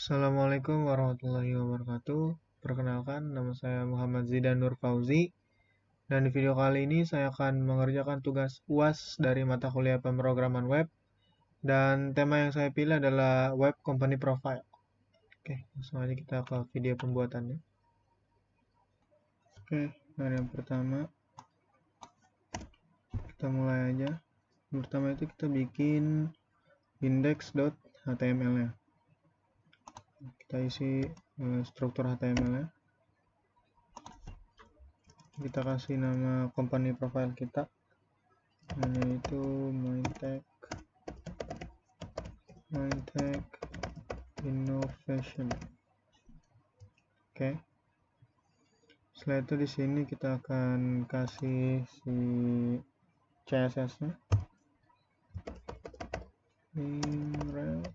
Assalamualaikum warahmatullahi wabarakatuh. Perkenalkan, nama saya Muhammad Zidan Nur Fauzi, dan di video kali ini saya akan mengerjakan tugas UAS dari mata kuliah pemrograman web, dan tema yang saya pilih adalah Web Company Profile. Oke, langsung aja kita ke video pembuatannya. Oke, dari yang pertama, kita mulai aja. Yang pertama itu kita bikin index.html nya. Kita isi struktur HTML nya. Kita kasih nama company profile kita, yaitu Mindtech Innovation. Oke. Setelah itu di sini kita akan kasih si CSS-nya. Rel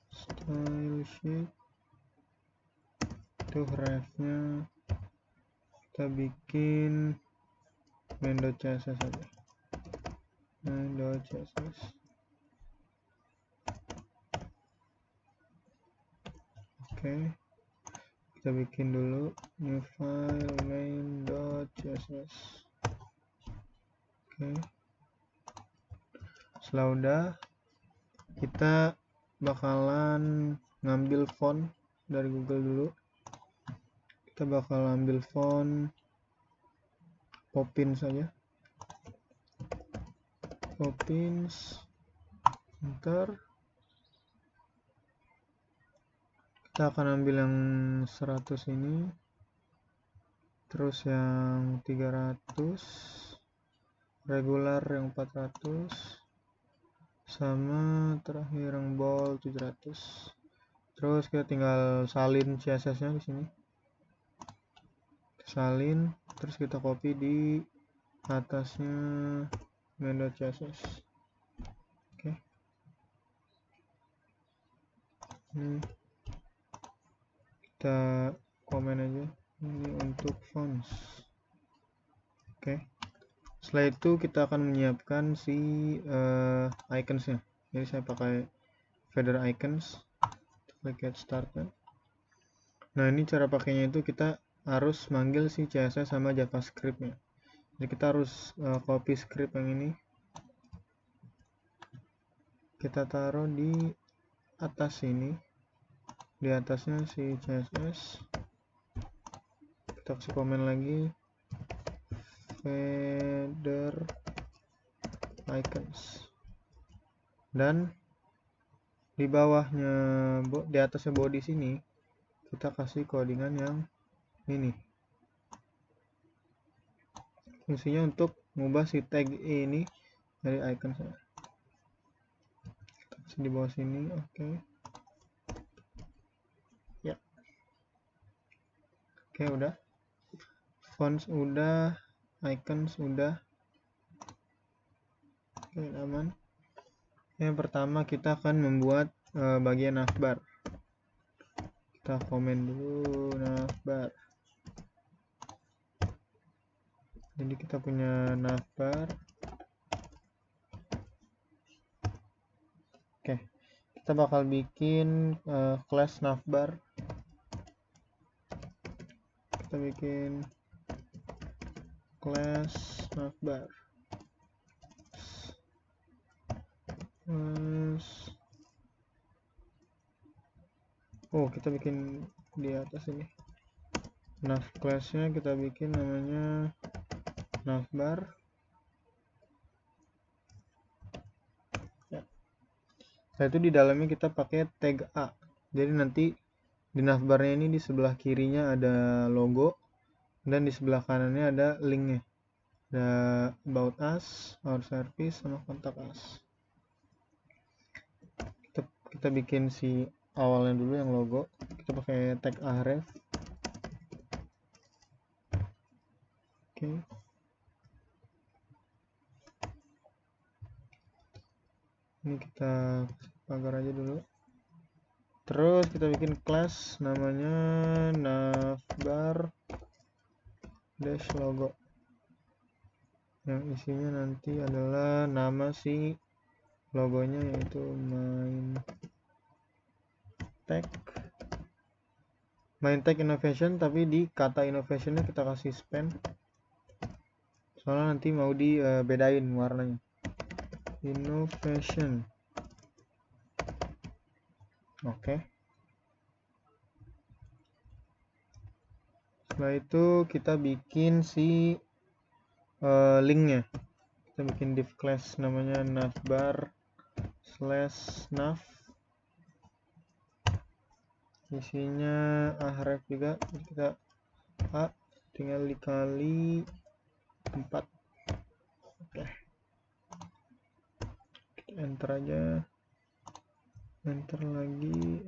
style sheet itu ref-nya kita bikin main.css aja. Main.css. Oke, kita bikin dulu new file main.css. Oke, setelah udah, kita bakalan ngambil font dari Google dulu. Kita bakal ambil font Poppins saja. Poppins. Ntar kita akan ambil yang 100 ini, terus yang 300, regular yang 400, sama terakhir yang bold 700. Terus kita tinggal salin CSS-nya di sini. Salin, terus kita copy di atasnya main.css. Oke. Kita komen aja ini untuk fonts. Oke. Setelah itu kita akan menyiapkan si icons-nya. Jadi saya pakai feather icons. Klik get started. Nah, ini cara pakainya itu kita harus manggil si CSS sama JavaScript-nya. Jadi kita harus copy script yang ini. Kita taruh di atas sini. Di atasnya si CSS. Kita kasih komen lagi. Feather icons. Dan di bawahnya, di atasnya body sini, kita kasih codingan yang ini. Fungsinya untuk mengubah si tag ini dari icon saya. Kita kasih di bawah sini, oke. Ya. Oke, udah. Fonts udah, icons udah. Oke, aman. Yang pertama kita akan membuat bagian navbar. Kita komen dulu navbar. Jadi kita punya navbar. Oke, kita bakal bikin class navbar. Kita bikin class navbar. Oh, kita bikin di atas ini. Nav class-nya kita bikin namanya navbar. Ya. Setelah itu di dalamnya kita pakai tag A. Jadi nanti di navbarnya ini di sebelah kirinya ada logo dan di sebelah kanannya ada linknya. Ada about us, our service, sama contact us. Kita bikin si awalnya dulu yang logo. Kita pakai tag ahref. Oke. Ini kita pagar aja dulu. Terus kita bikin class namanya navbar dash logo. Yang isinya nanti adalah nama si logonya, yaitu Maintech Innovation, tapi di kata innovationnya kita kasih span, soalnya nanti mau dibedain warnanya. Innovation. Oke. Setelah itu kita bikin si linknya. Kita bikin div class namanya navbar/nav. Isinya href juga, kita tinggal dikali 4. Oke. Kita enter aja. Enter lagi.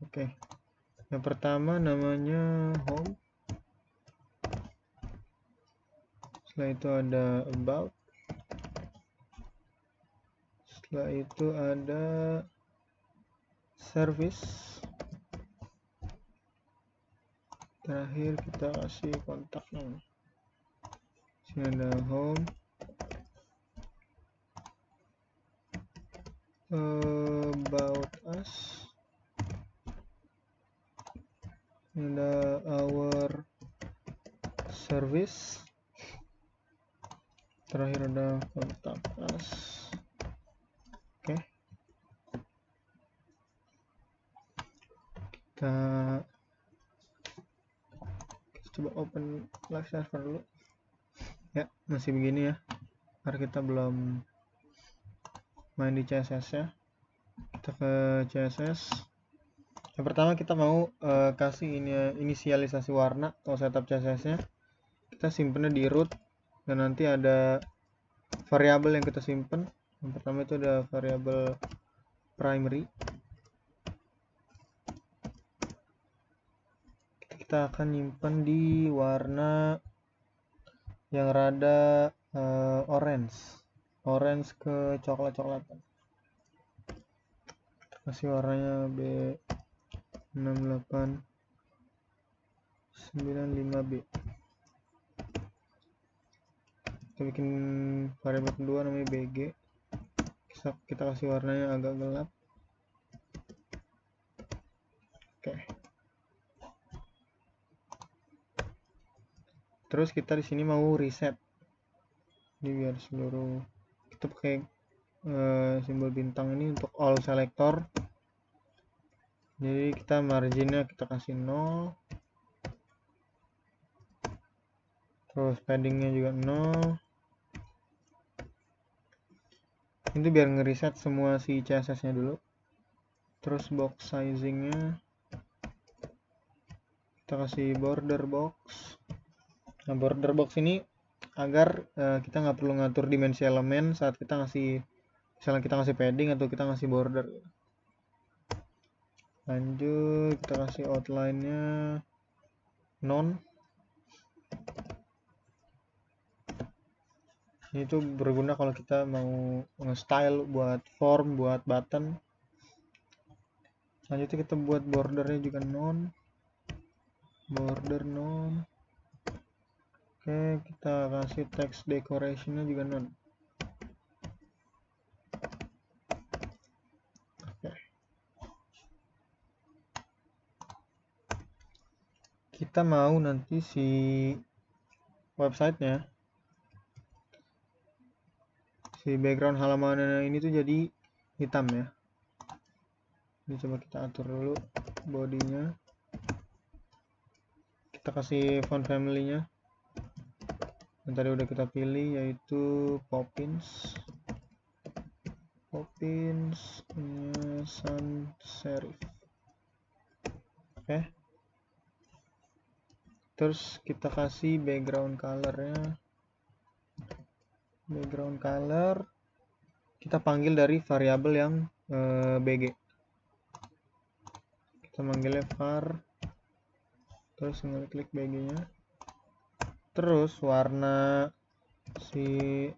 Oke. Yang pertama namanya home. Setelah itu ada about. Setelah itu ada service. Terakhir kita kasih kontak namanya. Sini ada home, about us, ini ada our service, terakhir ada kontak us. Oke. Kita coba open live server dulu ya, masih begini ya karena kita belum main di CSS ya. Kita ke CSS. Yang pertama kita mau kasih inisialisasi warna atau setup CSS nya. Kita simpennya di root, dan nanti ada variabel yang kita simpen. Yang pertama itu ada variabel primary. Kita akan nyimpen di warna yang rada orange ke coklat-coklatan. Kasih warnanya B6895B. Kita bikin variabel kedua namanya BG. Kita kasih warnanya agak gelap. Oke. Terus kita di sini mau reset. Jadi biar seluruh, kita pakai simbol bintang ini untuk all selector. Jadi kita marginnya kita kasih 0. Terus paddingnya juga 0. Itu biar ngereset semua si CSS nya dulu. Terus box sizingnya kita kasih border box. Nah, border box ini agar kita nggak perlu ngatur dimensi elemen saat kita ngasih, misalnya kita ngasih padding atau kita ngasih border. Lanjut kita kasih outline-nya none. Ini tuh berguna kalau kita mau nge-style buat form, buat button. Selanjutnya kita buat bordernya juga none. Border none. Oke, kita kasih text decoration-nya juga none. Oke. Kita mau nanti si website-nya, si background halaman ini tuh jadi hitam ya. Ini coba kita atur dulu bodinya. Kita kasih font family-nya yang tadi udah kita pilih, yaitu Poppins sans serif. Oke. Terus kita kasih background color-nya. Background color kita panggil dari variabel yang BG. Kita manggilnya var, terus klik BG-nya. Terus warna si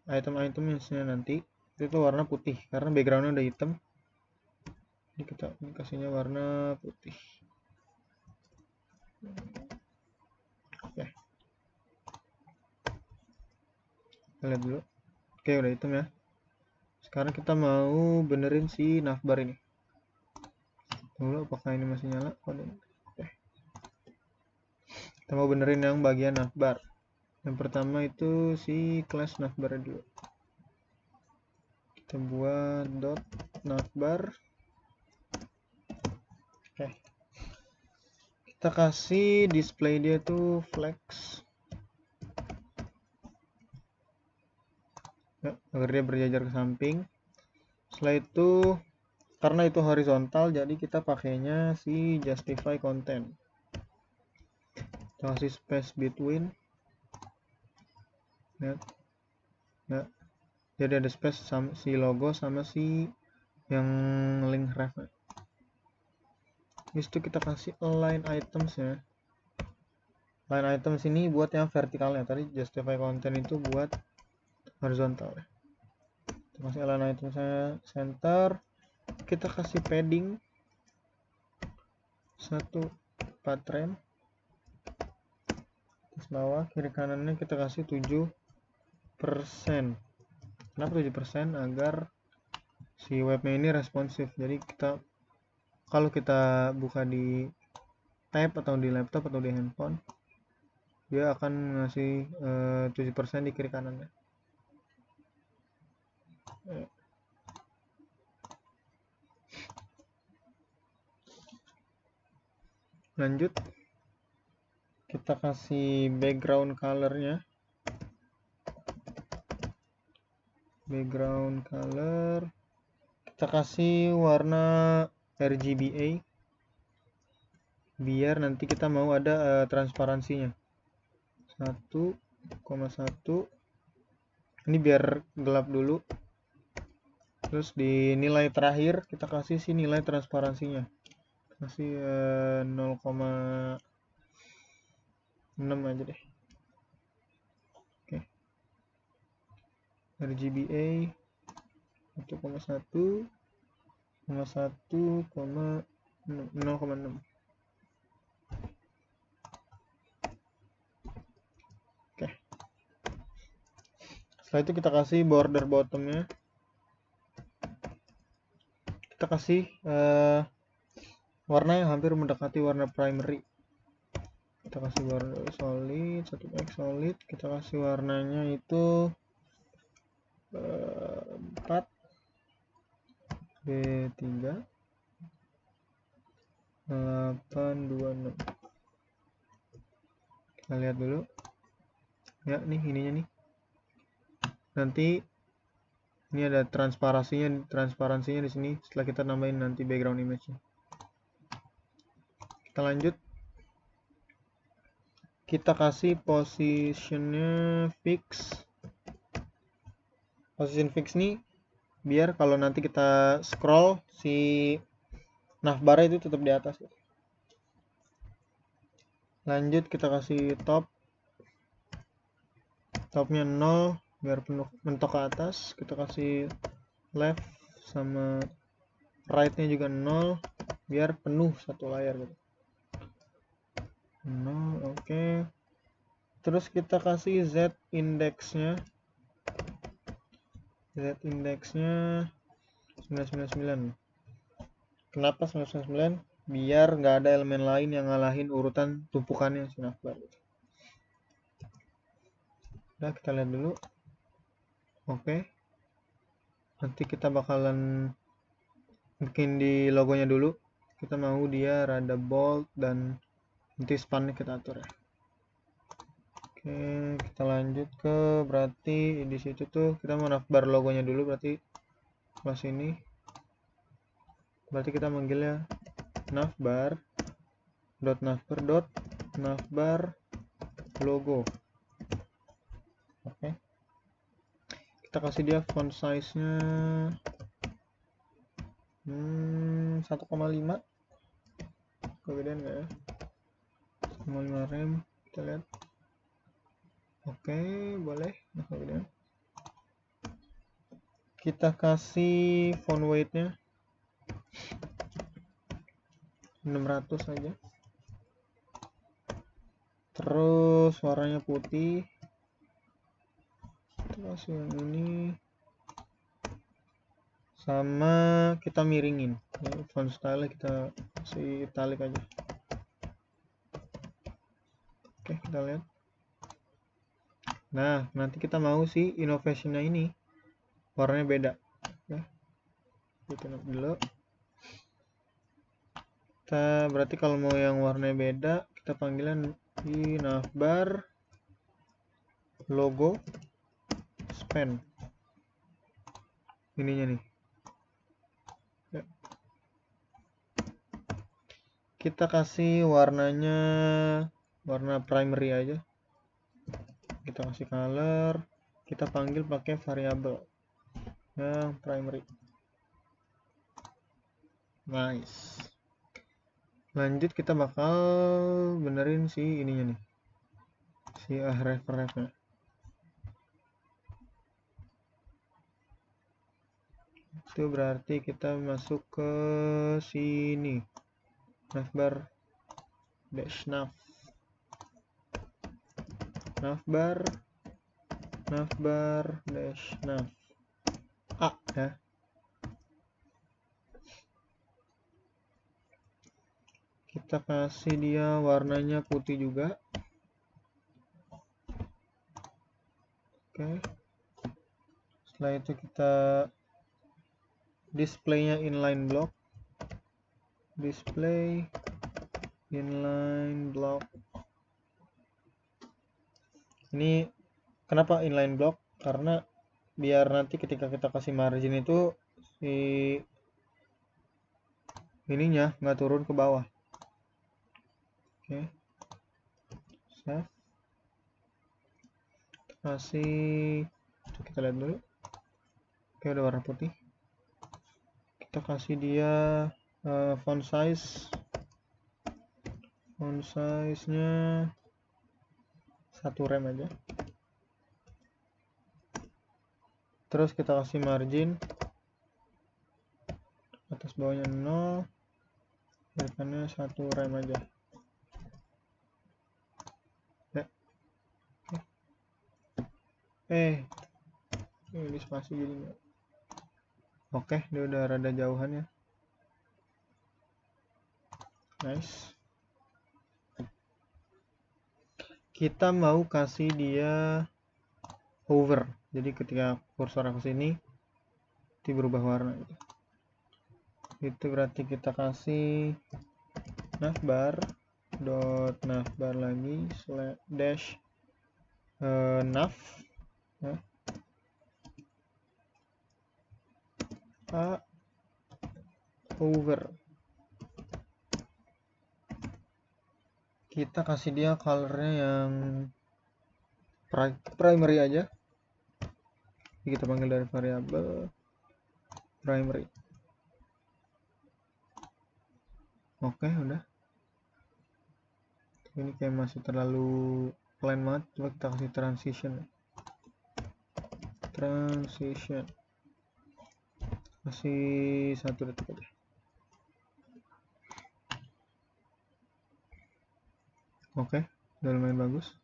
item-itemnya nanti itu warna putih karena backgroundnya udah hitam. Jadi kita kasihnya warna putih. Oke. Kita lihat dulu. Oke, udah hitam ya. Sekarang kita mau benerin si navbar ini. Tunggu, apakah ini masih nyala? Oke. Kita mau benerin yang bagian navbar. Yang pertama itu si class navbar dulu. Kita buat dot navbar. Oke. Kita kasih display dia tuh flex. Ya, agar dia berjajar ke samping. Setelah itu, karena itu horizontal, jadi kita pakainya si justify content. Kita kasih space between. Ya. Jadi ada space sama si logo sama si yang link ref. Habis itu kita kasih align items ya. Align items ini buat yang vertikalnya. Tadi justify content itu buat horizontal ya. Kita kasih align itemsnya center. Kita kasih padding 1 patrem. Terus bawah kiri kanannya kita kasih 7%. Kenapa 7%? Agar si webnya ini responsif. Jadi kita kalau kita buka di tab atau di laptop atau di handphone, dia akan ngasih 7% di kiri kanannya. Lanjut, kita kasih background colornya. Background color kita kasih warna RGBA biar nanti kita mau ada transparansinya 1,1. Ini biar gelap dulu. Terus di nilai terakhir kita kasih si nilai transparansinya, kasih 0,6 aja deh. Oke. RGBA 1,1, 0,6. Oke. Setelah itu kita kasih border bottomnya. Kita kasih warna yang hampir mendekati warna primary. Kita kasih border solid, 1x solid. Kita kasih warnanya itu 4 B3 826. Kita lihat dulu ya, nih ininya nih. Nanti ini ada transparansinya di sini setelah kita nambahin nanti background image-nya. Kita lanjut, kita kasih positionnya fix. Position fix nih biar kalau nanti kita scroll si navbar itu tetap di atas. Lanjut kita kasih topnya 0 biar penuh mentok ke atas. Kita kasih left sama right-nya juga 0 biar penuh satu layar gitu. 0, oke. Terus kita kasih Z indexnya 999. Kenapa 999? Biar nggak ada elemen lain yang ngalahin urutan tumpukannya si navbar. Udah, kita lihat dulu. Oke. Nanti kita bakalan bikin di logonya dulu. Kita mau dia rada bold dan nanti spannya kita atur ya. Oke, kita lanjut ke berarti di situ tuh kita mau navbar logonya dulu, berarti kelas ini. Berarti kita manggilnya navbar logo. Oke. Kita kasih dia font size-nya 1,5. Kegedean nggak ya? 1,5 rem. Kita lihat. Oke, boleh. Nah, kemudian kita kasih font weight-nya 600 aja. Terus warnanya putih. Kita kasih yang ini sama kita miringin. Ini font style kita kasih italic aja. Oke, kita lihat. Nah, nanti kita mau si innovationnya ini warnanya beda. Oke, kita dulu. Kita berarti kalau mau yang warnanya beda, kita panggilan di navbar logo span. Ininya nih. Ya. Kita kasih warnanya warna primary aja. Kita kasih color, kita panggil pakai variabel yang primary. Nice. Lanjut kita bakal benerin si ininya nih, si href-nya. Itu berarti kita masuk ke sini, navbar dash nav, navbar dash nav a ya. Kita kasih dia warnanya putih juga. Oke. Setelah itu kita displaynya inline block, display inline block. Ini kenapa inline block? Karena biar nanti ketika kita kasih margin itu si ininya nggak turun ke bawah. Oke, save. Kasih, kita lihat dulu. Oke, udah warna putih. Kita kasih dia font size-nya 1 rem aja. Terus kita kasih margin atas bawahnya 0, depannya 1 rem aja. Ini spasi jadi enggak. Oke, dia udah rada jauhan ya. Nice. Kita mau kasih dia hover. Jadi ketika kursor ke sini, dia berubah warna. Itu berarti kita kasih navbar lagi dash nav ya. A over. Kita kasih dia colornya yang primary aja. Jadi kita panggil dari variabel primary. Oke, udah. Ini kayak masih terlalu plain banget. Coba kita kasih transition. Masih 1 detik aja. Oke, udah lumayan bagus.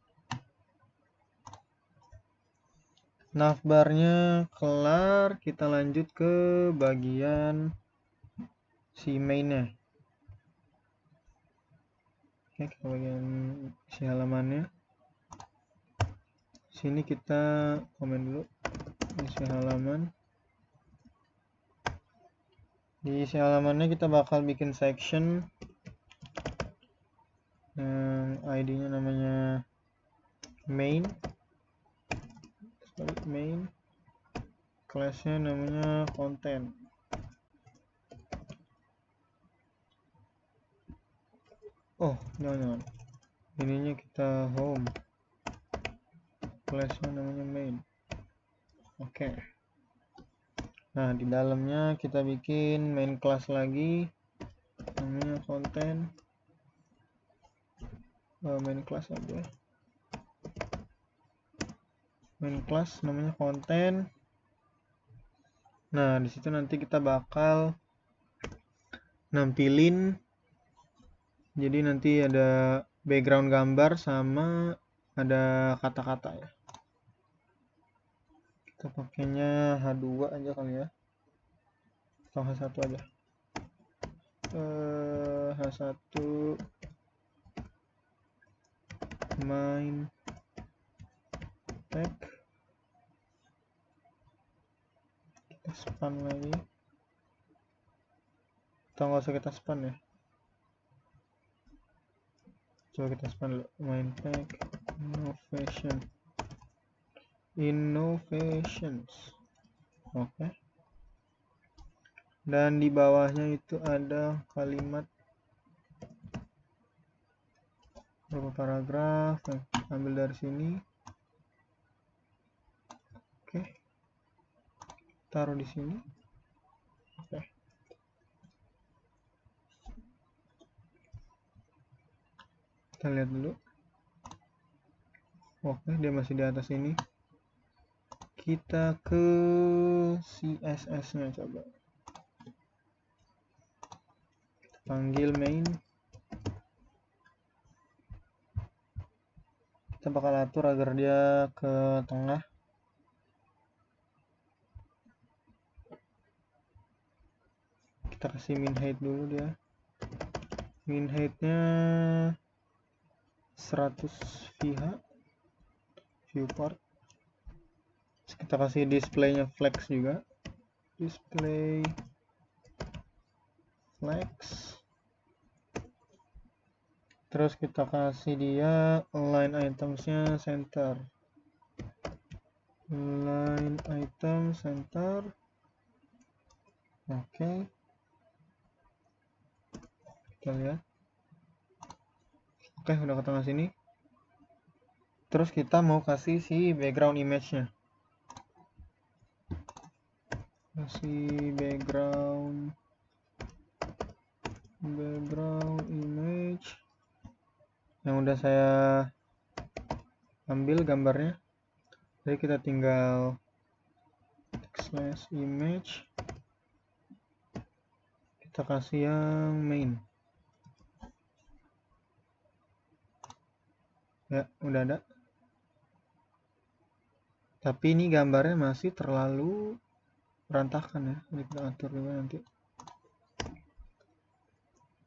Navbarnya kelar, kita lanjut ke bagian si mainnya. Oke, ke bagian isi halamannya. Sini kita komen dulu isi halaman. Di isi halamannya kita bakal bikin section yang ID-nya namanya main, class-nya namanya content. Oh, jangan. Ininya kita home, class-nya namanya main. Oke. Nah, di dalamnya kita bikin main class lagi, namanya content. Main class aja. Main class namanya content. Nah, di situ nanti kita bakal nampilin. Jadi nanti ada background gambar sama ada kata-kata ya. Kita pakainya H2 aja kali ya. atau H1 aja. H1 main tag, kita span lagi, atau nggak usah kita span ya, coba kita span dulu. Main tag innovations, oke. Dan di bawahnya itu ada kalimat beberapa paragraf, ambil dari sini, oke, taruh di sini, oke. Kita lihat dulu, oke, dia masih di atas ini. Kita ke CSS nya coba, panggil main, kita bakal atur agar dia ke tengah. Kita kasih min height dulu, dia min height-nya 100 viewport. Terus kita kasih display-nya flex juga, display flex. Terus kita kasih dia line items-nya center, line item center, oke. Kita lihat, oke, udah ke tengah sini. Terus kita mau kasih si background image-nya, kasih background image yang udah saya ambil gambarnya. Jadi kita tinggal slash image, kita kasih yang main ya, udah ada. Tapi ini gambarnya masih terlalu berantakan ya, jadi kita atur juga nanti.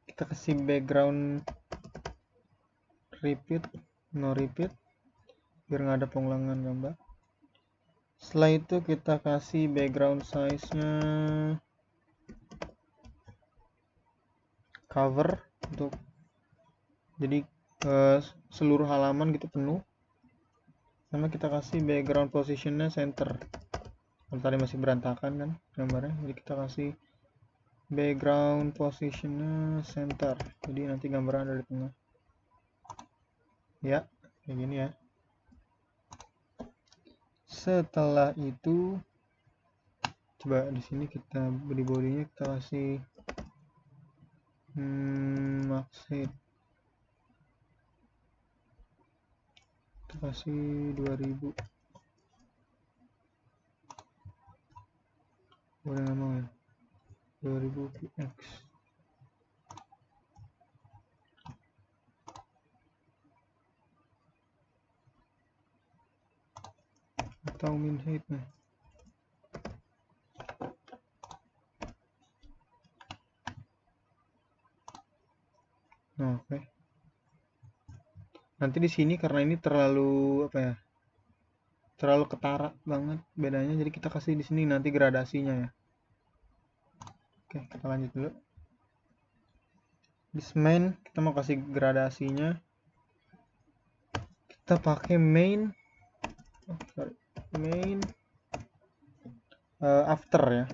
Kita kasih background repeat, no repeat, biar nggak ada pengulangan gambar. Setelah itu kita kasih background size-nya cover, untuk jadi seluruh halaman gitu penuh. Sama kita kasih background position-nya center, kalau tadi masih berantakan kan gambarnya, jadi kita kasih background position-nya center, jadi nanti gambarnya ada di tengah ya, kayak gini ya. Setelah itu coba di sini kita beri bodinya, kita kasih max height, kita kasih 2000, boleh nggak mau ya, 2000 px. Atau min height nya, oke. Nanti di sini karena ini terlalu apa ya, terlalu ketara banget bedanya, jadi kita kasih di sini nanti gradasinya ya. Oke, kita lanjut dulu. Di main kita mau kasih gradasinya, kita pakai main after ya,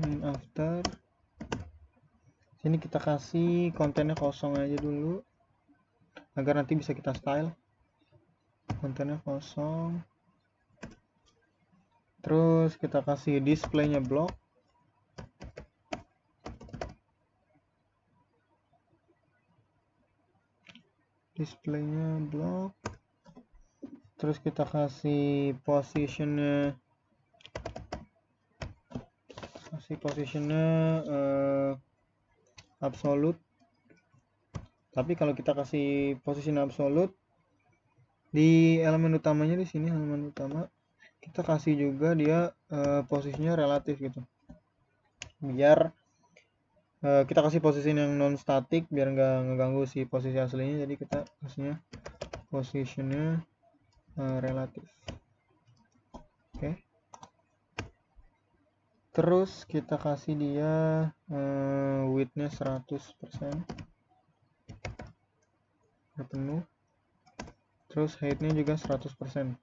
main after. Sini kita kasih kontennya kosong aja dulu agar nanti bisa kita style. Kontennya kosong, terus kita kasih displaynya block, terus kita kasih positionnya absolute. Tapi kalau kita kasih position absolute di elemen utamanya, di sini elemen utama kita kasih juga dia posisinya relatif gitu. biar kita kasih posisi yang non static biar nggak ngeganggu si posisi aslinya, jadi kita kasihnya positionnya relatif. Oke. Terus kita kasih dia widthnya 100% penuh. Terus heightnya juga 100%.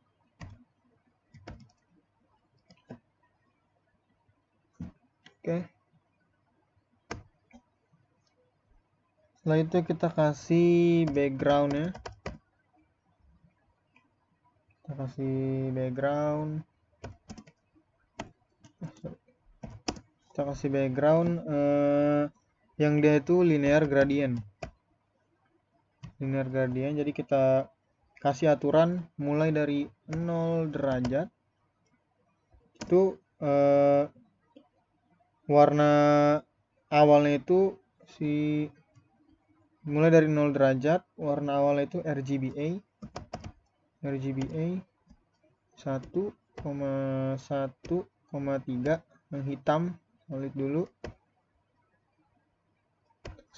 Oke. Setelah itu kita kasih background ya. Kita kasih background. Kita kasih background yang dia itu linear gradient. Linear gradient. Jadi kita kasih aturan mulai dari 0 derajat itu warna awalnya itu mulai dari 0 derajat warna awalnya itu RGBA 1,1,3 yang hitam solid dulu.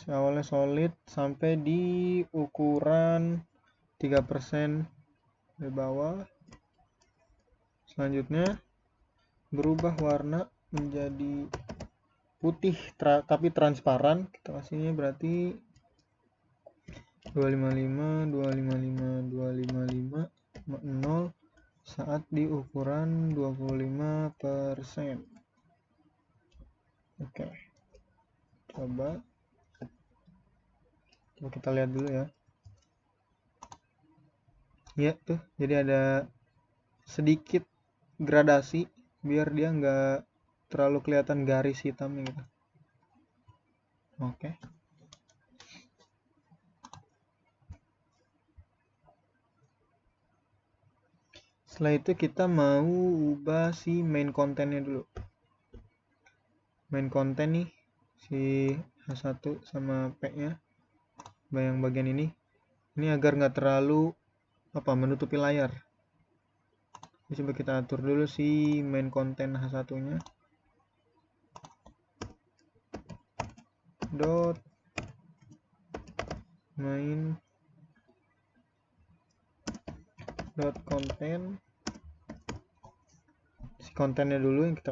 Awalnya solid sampai di ukuran 3% di bawah. Selanjutnya berubah warna menjadi putih tapi transparan. Kita kasihnya berarti 255 0 saat di ukuran 25%. Oke. Coba kita lihat dulu ya. Ya tuh, jadi ada sedikit gradasi biar dia nggak terlalu kelihatan garis hitam gitu. Oke. Setelah itu kita mau ubah si main kontennya dulu. Main konten nih si H1 sama P nya yang bagian ini agar nggak terlalu menutupi layar. Coba kita atur dulu si main konten H1 nya dot main dot konten. Si kontennya dulu yang kita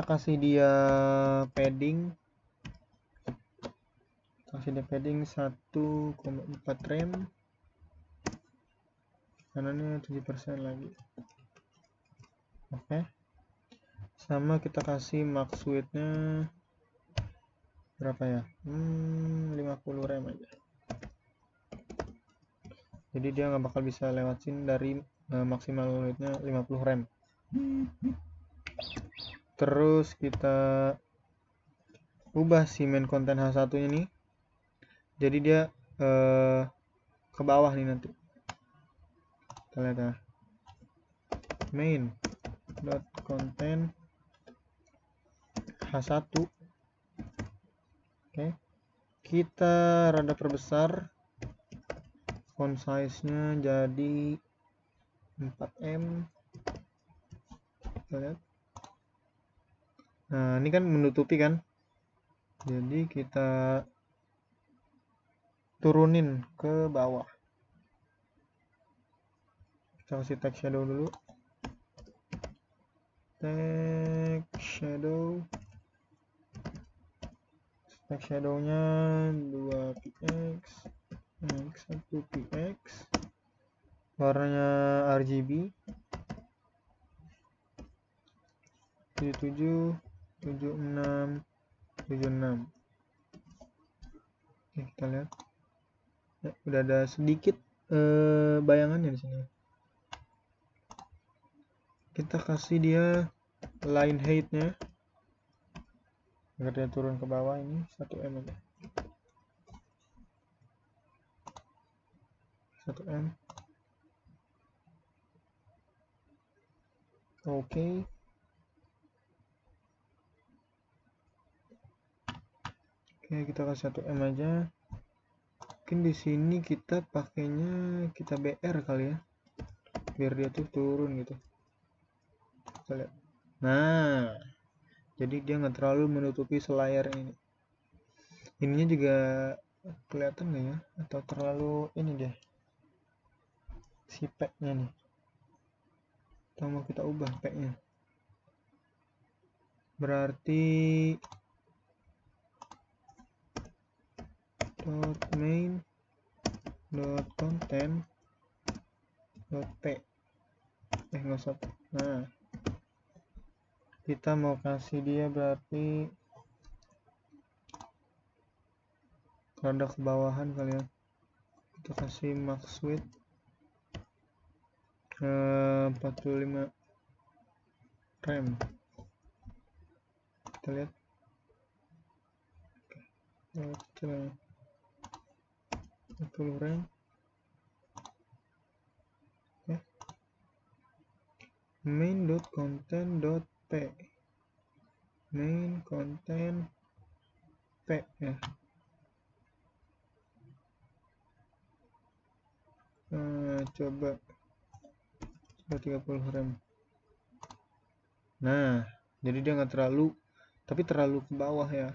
kasih dia padding. Kasih dia padding 1,4 rem, kanannya 7% lagi. Oke. Sama kita kasih max width-nya berapa ya? 50 rem aja. Jadi dia nggak bakal bisa lewatin dari maksimal width-nya 50 rem. Terus kita ubah si main konten H1 nya nih, jadi dia ke bawah nih nanti. Kita lihat ya, main dot konten H1. Oke, kita rada perbesar font size nya jadi 4M. Kita lihat. Nah, ini kan menutupi kan, jadi kita turunin ke bawah. Kita kasih text shadow dulu. Text shadow-nya 2px x 1px, warnanya RGB 77 76 76. Oke, kita lihat ya, udah ada sedikit bayangannya di sini. Kita kasih dia line height-nya agar dia turun ke bawah, ini 1M aja. 1M. Oke. Oke, kita kasih 1M aja. Mungkin di sini kita pakainya kita BR kali ya, biar dia tuh turun gitu. Kita lihat. Nah, jadi dia nggak terlalu menutupi selayar ini. Ininya juga kelihatan nggak ya, atau terlalu ini deh si packnya nih, atau mau kita ubah packnya. Berarti .main .content .p nggak usah. Nah, kita mau kasih dia berarti rada ke bawahan kali ya, kita kasih max width 45 rem. Kita lihat oke, 40 rem. Oke. main.content.p main content p ya. Coba 30 rem. Nah, jadi dia nggak terlalu, tapi terlalu ke bawah ya,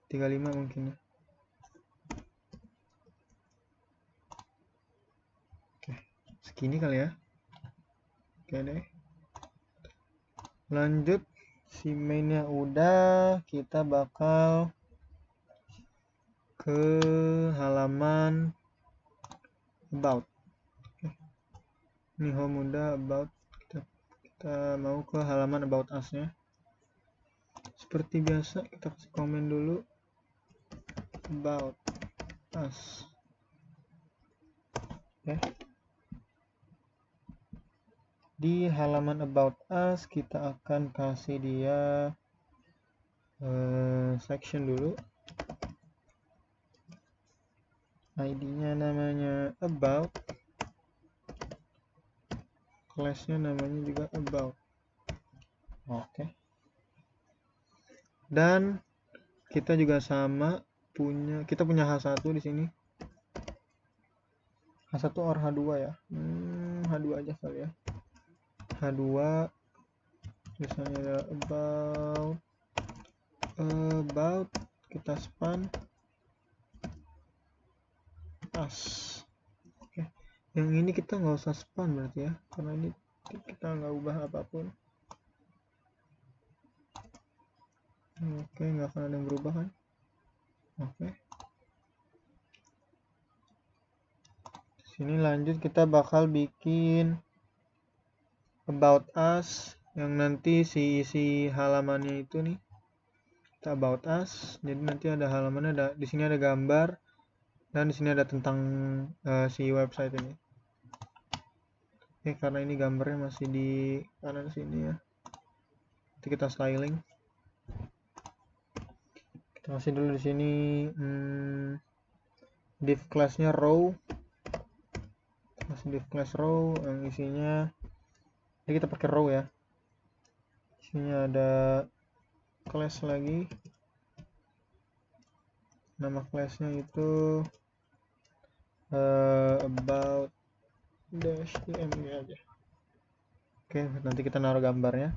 35 mungkin ya. Oke, segini kali ya. Oke deh, lanjut. Si mainnya udah, kita bakal ke halaman about. Oke. Ini home udah, about kita mau ke halaman about us nya. Seperti biasa kita kasih komen dulu about us. Oke. Di halaman about us kita akan kasih dia section dulu. ID-nya namanya about, class-nya namanya juga about. Oke. Dan kita juga sama kita punya H1 di sini. H1 or H2 ya. H2 aja kali ya. H2 misalnya ada about kita span us. Oke. Yang ini kita nggak usah span berarti ya, karena ini kita nggak ubah apapun. Oke, nggak akan ada yang berubah kan. Oke. Sini lanjut, kita bakal bikin about us yang nanti isi halamannya itu nih, kita about us. Jadi nanti ada halamannya, di sini ada gambar dan di sini ada tentang si website ini. Oke, karena ini gambarnya masih di kanan sini ya, nanti kita styling. Kita kasih dulu di sini div class-nya row. Kasih div class row yang isinya, jadi kita pakai row ya. Isinya ada class lagi. Nama class-nya itu about dash img aja. Oke, nanti kita naruh gambarnya.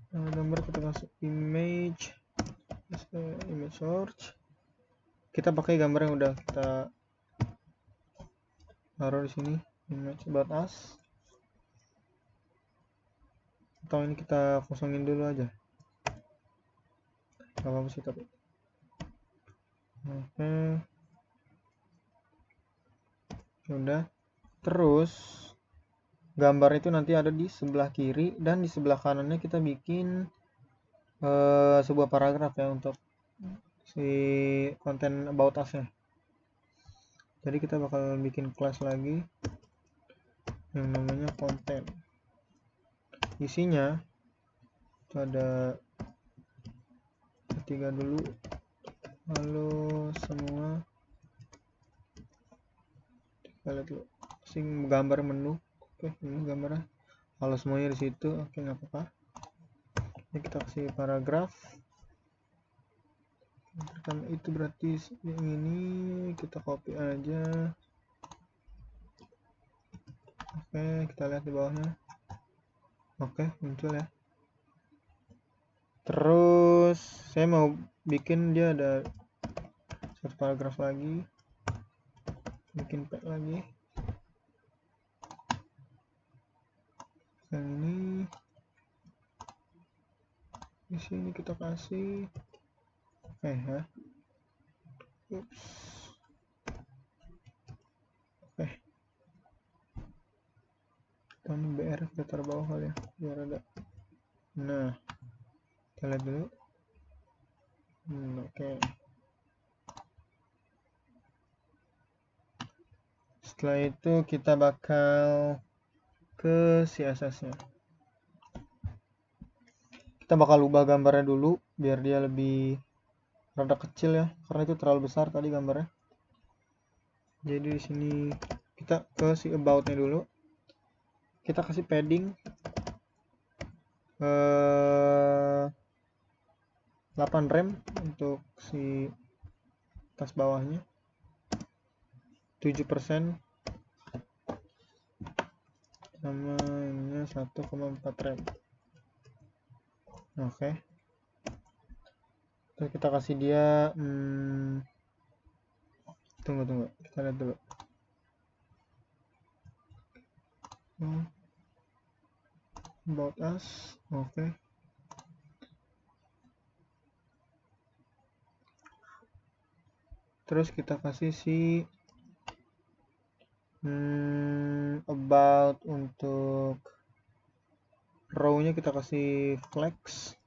Gambar kita kasih image source. Kita pakai gambar yang udah kita taruh di sini, image about us. Atau ini kita kosongin dulu aja, gak apa-apa sih tapi. Oke, udah. Terus gambar itu nanti ada di sebelah kiri, dan di sebelah kanannya kita bikin sebuah paragraf ya untuk si konten about us-nya. Jadi kita bakal bikin kelas lagi yang namanya konten. Isinya itu ada ketiga dulu, halo semua. Kita lihat dulu sing gambar menu. Oke, ini gambarnya halo semuanya di situ. Oke, nggak apa-apa. Ini kita kasih paragraf. Pertama itu berarti yang ini kita copy aja. Oke, kita lihat di bawahnya. Oke, muncul ya. Terus saya mau bikin dia ada satu paragraf lagi, bikin pack lagi. Yang ini di sini kita kasih ya. Ups. Ini BR kita taruh bawah kali ya, biar ada. Nah, kita lihat dulu. Oke. Setelah itu kita bakal ke CSS-nya. Kita bakal ubah gambarnya dulu biar dia lebih rada kecil ya, karena itu terlalu besar tadi gambarnya. Jadi di sini kita ke si about-nya dulu. Kita kasih padding 8 rem untuk si tas bawahnya, 7% sama ini 1,4 rem. Oke. Terus kita kasih dia tunggu kita lihat dulu. About us. Oke. Terus kita kasih si about untuk row-nya kita kasih flex,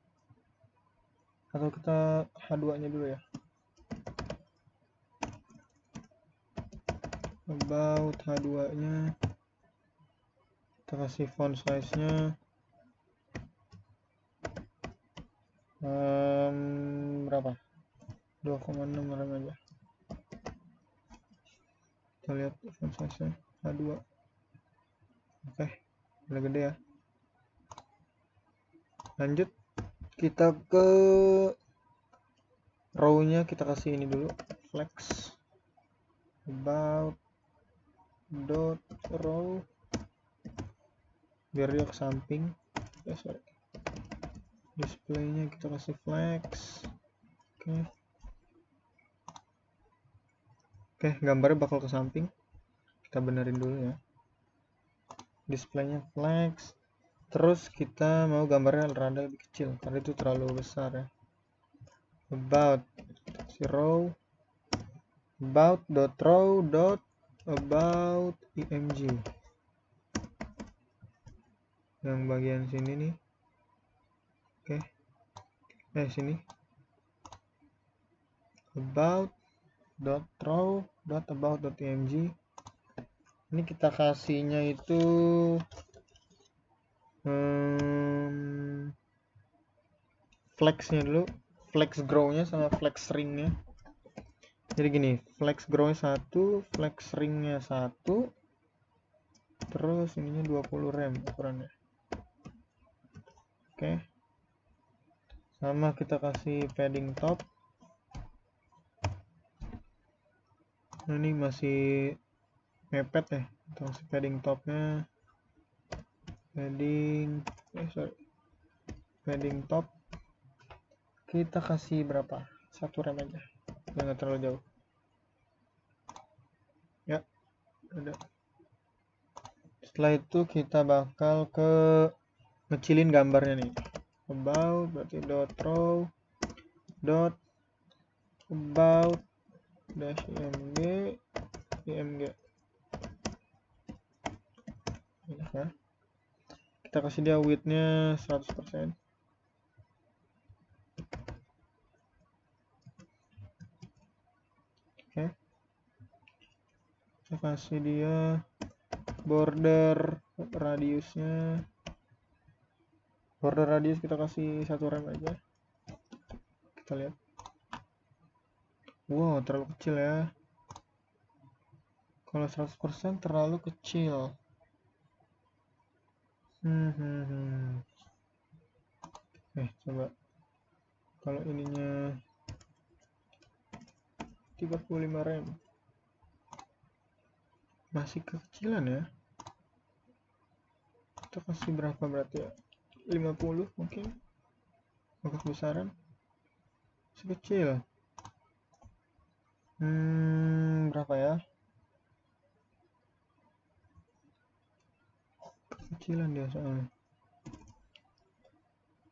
atau kita H2-nya dulu ya. About H2-nya kita kasih font size-nya berapa? 2,6 rem aja. Kita lihat font size-nya H2. Oke, udah gede ya. Lanjut kita ke row-nya, kita kasih ini dulu, flex about dot row biar dia ke samping. Displaynya kita kasih flex. Oke, gambarnya bakal ke samping. Kita benerin dulu ya. Displaynya flex. Terus kita mau gambarnya rada lebih kecil karena itu terlalu besar ya. About si row, about dot row dot about img. Yang bagian sini nih. Oke. Sini. About dot row dot about dot img. Ini kita kasihnya itu flexnya dulu, flex grow-nya sama flex ring-nya. Jadi gini, flex grow-nya 1, flex ring-nya 1, terus ininya 20 rem ukurannya. Oke. Sama kita kasih padding top. Nah, ini masih mepet ya. Kita kasih padding topnya. Padding top. Kita kasih berapa? 1 rem aja. Jangan terlalu jauh. Ya, udah. Setelah itu kita bakal ke ngecilin gambarnya nih. About berarti dot row dot about dash img. Ya. Kita kasih dia width-nya 100%. Oke. Kita kasih dia border radiusnya. Border radius kita kasih 1 rem aja. Kita lihat. Wow, terlalu kecil ya. Kalau 100% terlalu kecil. Coba. Kalau ininya 35 rem. Masih kekecilan ya. Kita kasih berapa berarti ya? 50 mungkin. maka kebesaran sekecil berapa ya, kecilan dia soalnya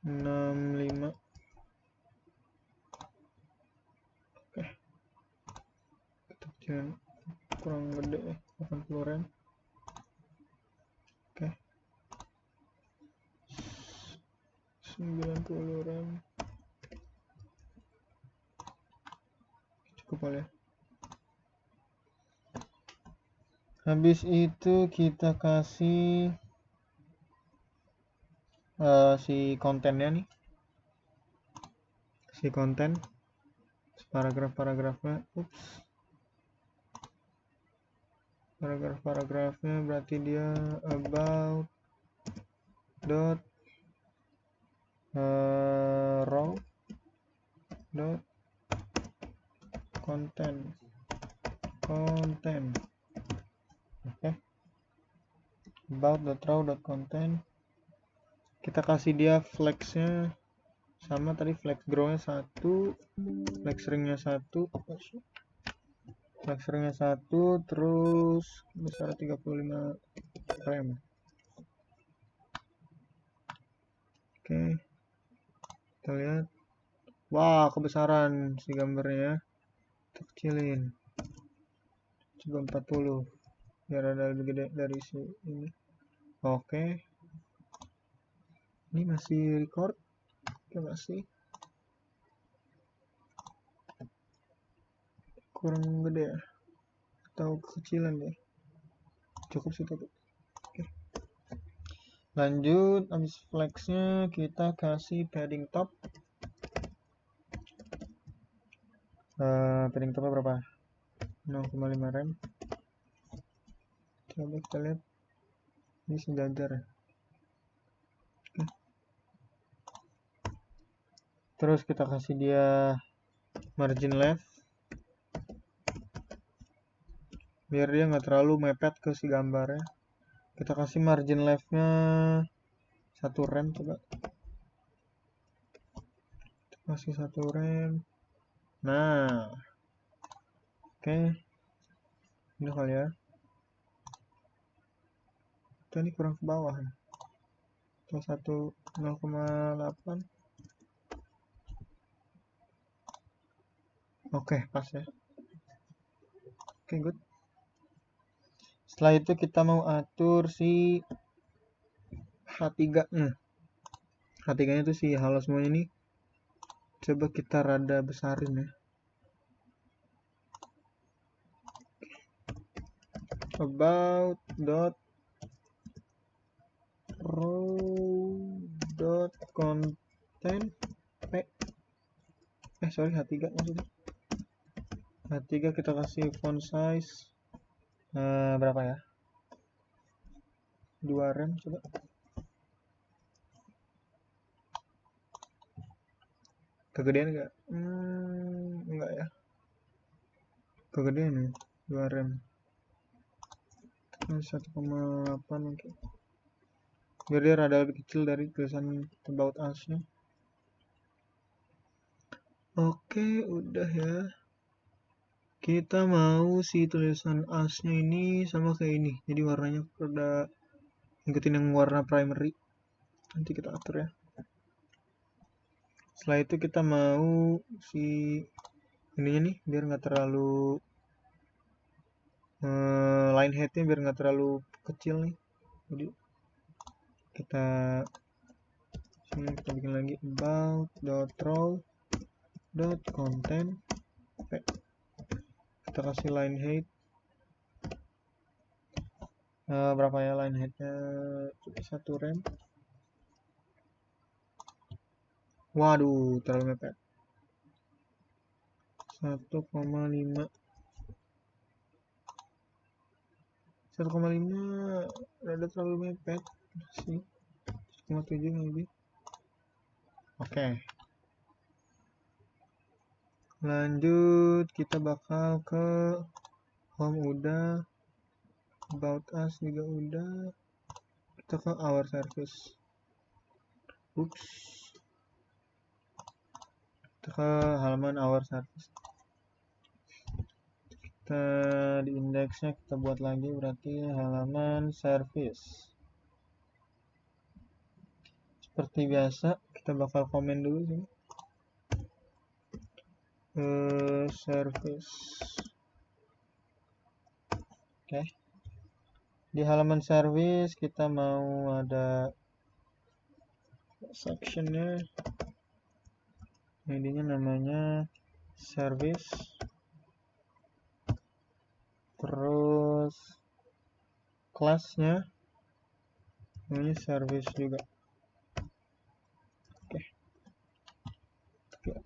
65. Oke, kecilan kurang gede ya, 80 rem. Oke, 90 rem cukup boleh. Habis itu kita kasih si kontennya nih, si konten paragrafnya, paragrafnya berarti dia about dot row dot content. Oke, about dot row dot content. Kita kasih dia flexnya sama tadi, flex grow-nya 1, flex ring-nya 1, terus besar 35 rem. Oke, kita lihat, wah kebesaran si gambarnya, kita kecilin coba 40 biar ada lebih gede dari si ini. Oke, ini masih record. Oke, masih kurang gede ya, atau kecilan deh, cukup sih tuh. Oke, lanjut. Habis flexnya kita kasih padding top. Padding topnya berapa? 0,5 rem. Coba kita lihat, ini sejajar ya. Oke, terus kita kasih dia margin left biar dia nggak terlalu mepet ke si gambarnya. Kita kasih margin leftnya 1 rem. Coba kita kasih 1 rem. Nah, oke, udah kali ya. Kita ini kurang ke bawah ya, atau 0,8. Oke, pas ya. Oke, good. Setelah itu kita mau atur si H3 nya. H3 nya itu si halo semuanya ini. Coba kita rada besarin ya. About dot row dot content sorry, H3 maksudnya. H3 kita kasih font size berapa ya, 2 rem. Coba kegedean enggak? Enggak ya, kegedean ya, 2 rem. 1,8 mungkin, biar dia rada lebih kecil dari tulisan about us nya. Oke, udah ya. Kita mau si tulisan us nya ini sama kayak ini, jadi warnanya rada ngikutin yang warna primary. Nanti kita atur ya. Setelah itu kita mau si ininya nih biar nggak terlalu line headnya biar nggak terlalu kecil nih, jadi kita sini kita bikin lagi about dot row dot content. Kita kasih line height berapa ya, line headnya 1 rem. Waduh, terlalu mepet, 1,5 rada terlalu mepet sih, 1,7 maybe. Oke, lanjut kita bakal ke home udah, about us juga udah, kita ke our service. Kita ke halaman our service. Kita di indeksnya kita buat lagi, berarti halaman service. Seperti biasa kita bakal komen dulu sini. Service. Oke. Di halaman service kita mau ada sectionnya, intinya namanya service, terus kelasnya namanya service juga. Oke.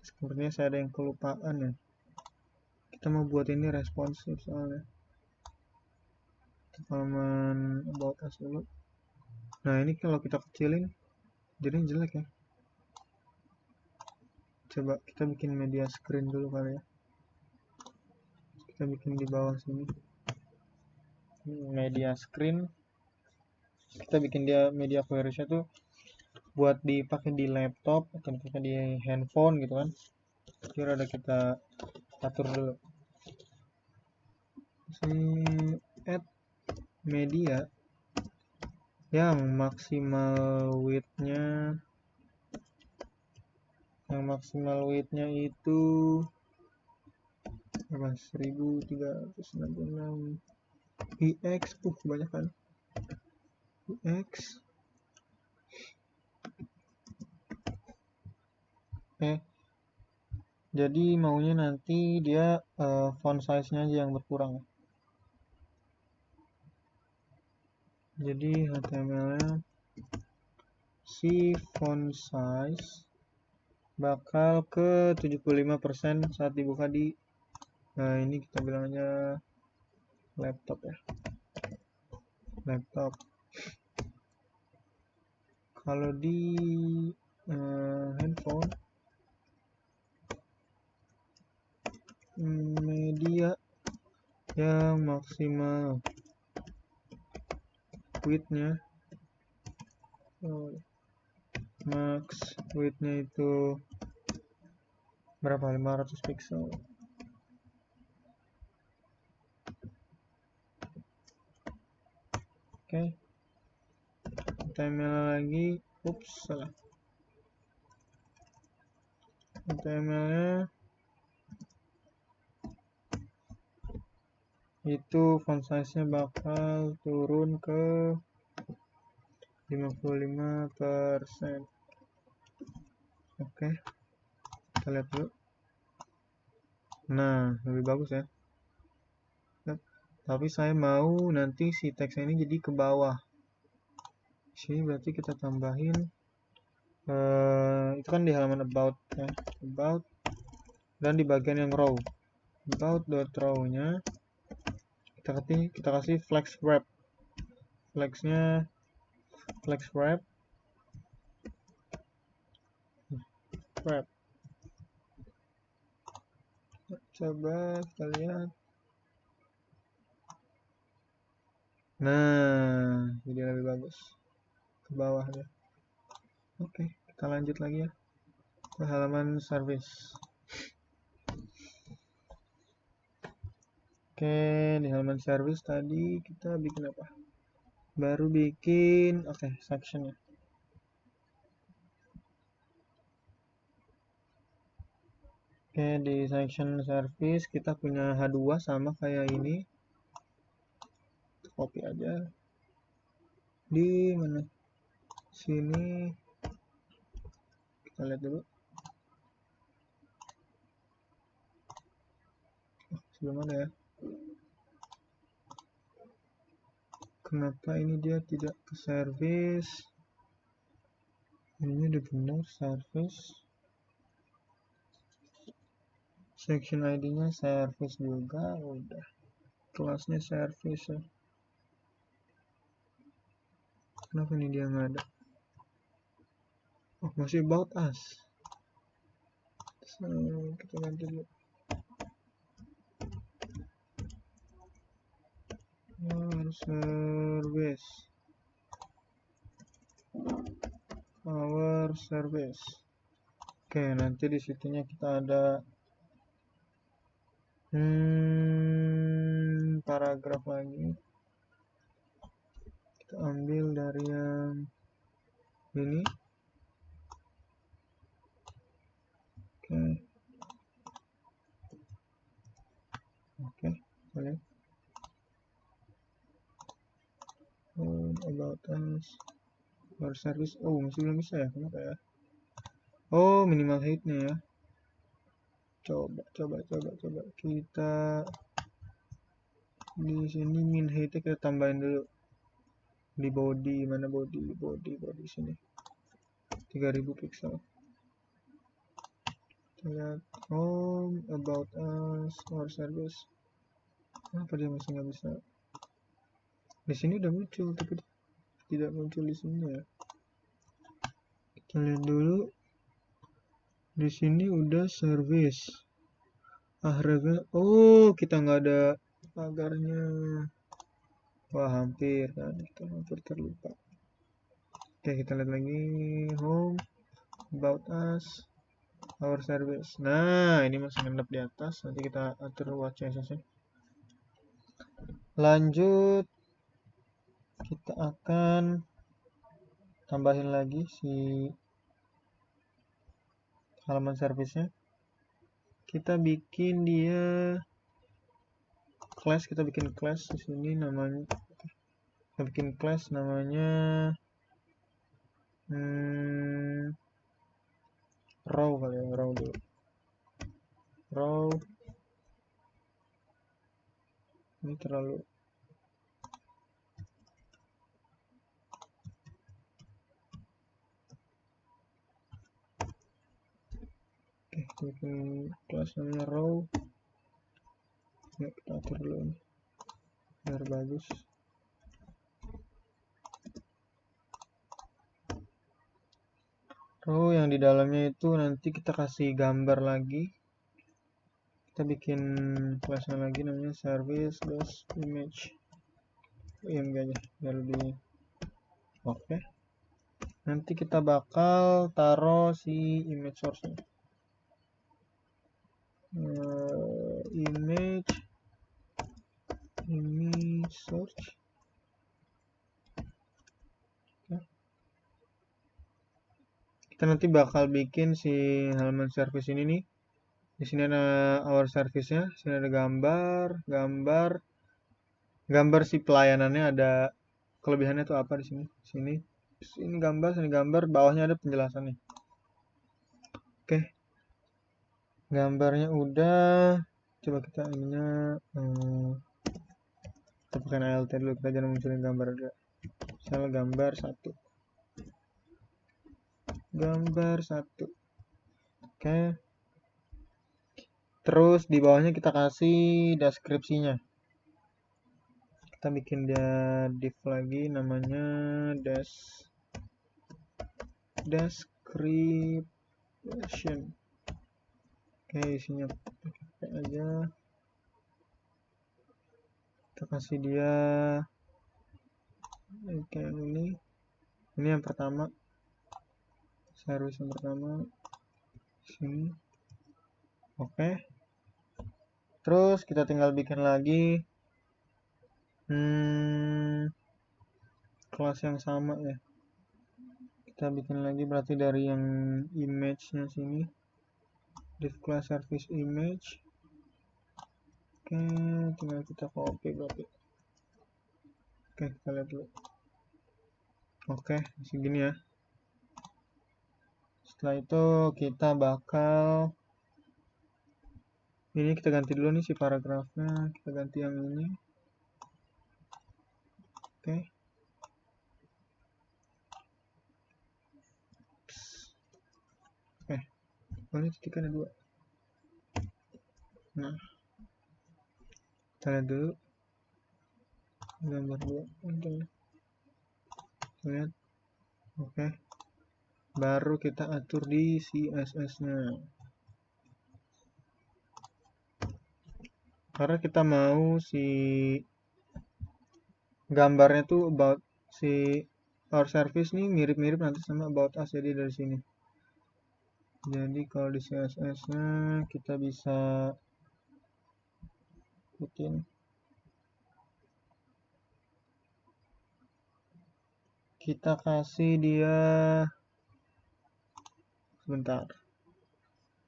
Sepertinya saya ada yang kelupaan ya. Kita mau buat ini responsif soalnya. Halaman about us dulu. Nah ini kalau kita kecilin jadi jelek ya. Coba kita bikin media screen dulu kali ya. Kita bikin di bawah sini media screen. Kita bikin dia media queries-nya tuh buat dipakai di laptop atau dipakai di handphone gitu kan. Kira ada kita atur dulu. Add media yang maksimal width-nya itu berapa? 1366 px. Kebanyakan px. Jadi maunya nanti dia font size-nya aja yang berkurang. Jadi HTML-nya si font size bakal ke 75% saat dibuka di ini kita bilang aja laptop ya. Laptop. Kalau di handphone media yang maksimal width-nya max width-nya itu berapa? 500 pixel. Oke. HTML lagi. Salah. HTML-nya itu font size-nya bakal turun ke 55%. Oke. Kita lihat dulu. Nah, lebih bagus ya. Tapi saya mau nanti si teksnya ini jadi ke bawah. Sini berarti kita tambahin itu kan di halaman about ya. About, dan di bagian yang row, about.row-nya kita kasih flex wrap. Flexnya flex wrap. Coba kita lihat. Nah, jadi lebih bagus ke bawah ya. Oke, kita lanjut lagi ya ke halaman service. Oke, di halaman service tadi kita bikin apa? Baru bikin section ya. Oke, di section service kita punya H2 sama kayak ini. Copy aja. Di mana? Sini. Kita lihat dulu. Sebelum ada ya. Kenapa ini dia tidak ke service? Ini udah benar service. Section ID-nya service juga udah. Kelasnya service ya. Kenapa ini dia nggak ada? Oh, masih about us. So, kita ganti dulu. Our service. Oke, nanti di situnya kita ada paragraf lagi. Kita ambil dari yang ini. Oke, boleh. About us, our service. Oh, masih belum bisa ya? Kenapa ya? Oh, minimal height-nya ya. Coba kita di sini min height-nya kita tambahin dulu. Di body, mana body sini. 3000 pixel. Kita lihat home, about us, our service. Kenapa dia masih nggak bisa? Di sini udah muncul, tapi tidak muncul di sini ya. Kita lihat dulu. Di sini udah service. Oh, kita nggak ada pagarnya. Wah, hampir kan, kita hampir terlupa. Oke, kita lihat lagi home, about us, our service. Nah, ini masih ngendap di atas. Nanti kita atur watch access-nya. Lanjut, kita akan tambahin lagi si halaman service-nya. Kita bikin dia class, kita bikin class di sini namanya. Kita bikin class namanya row kali ya, row dulu. Row. Ini terlalu bikin kelas namanya row. Yuk, kita atur dulu ini biar bagus. Row yang di dalamnya itu nanti kita kasih gambar lagi. Kita bikin kelasnya lagi namanya service image img aja biar lebih oke. Nanti kita bakal taruh si image source-nya. Image source. Kita nanti bakal bikin si halaman service ini nih. Di sini ada our service-nya, di sini ada gambar si pelayanannya, ada kelebihannya tuh apa di sini. Sini gambar, bawahnya ada penjelasannya. Oke. Gambarnya udah. Coba kita ininya kita pakai ALT dulu, kita jangan munculin gambar aja. Misalnya gambar 1. Oke. Terus di bawahnya kita kasih deskripsinya. Kita bikin dia div lagi namanya description. Oke, isinya pakai aja. Kita kasih dia kayak ini. Ini yang pertama. Service yang pertama. Sini. Oke. Terus kita tinggal bikin lagi kelas yang sama ya. Kita bikin lagi berarti dari yang image-nya sini. Div class service image. Oke, tinggal kita copy berarti. Oke, kita lihat dulu. Oke, segini ya. Setelah itu kita bakal ini kita ganti dulu nih si paragrafnya, kita ganti yang ini. Oke. Ini titik ada 2. Nah, kita lihat dulu gambar 2 untuk lihat. Oke. Baru kita atur di CSS-nya. Karena kita mau si gambarnya tuh about si our service nih mirip-mirip nanti sama about us, jadi dari sini Jadi kalau di CSS nya kita bisa bikin kita kasih dia sebentar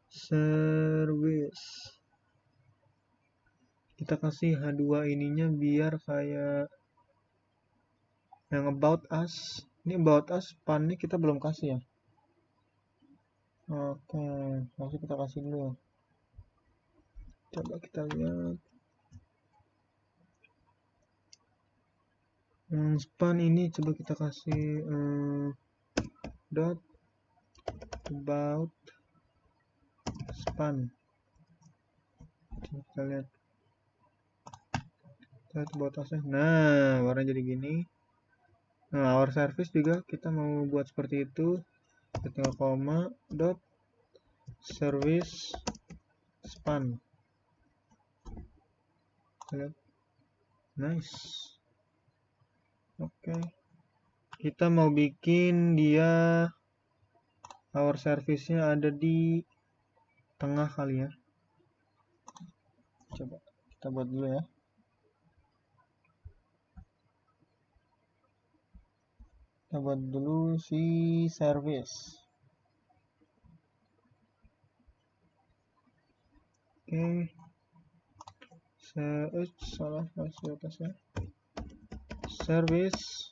service, kita kasih H2 ininya biar kayak yang about us. Ini about us span-nya kita belum kasih ya. Oke, langsung kita kasih dulu. Coba kita lihat. Span ini coba kita kasih dot about span. Coba kita lihat. Kita lihat about us-nya. Nah, warna jadi gini. Nah, our service juga kita mau buat seperti itu. Kita tinggal koma dot service span. Lihat. Nice. Oke. Kita mau bikin dia our service-nya ada di tengah kali ya. Coba kita buat dulu ya. Kita buat dulu si service. Oke. Salah masih atasnya. Service.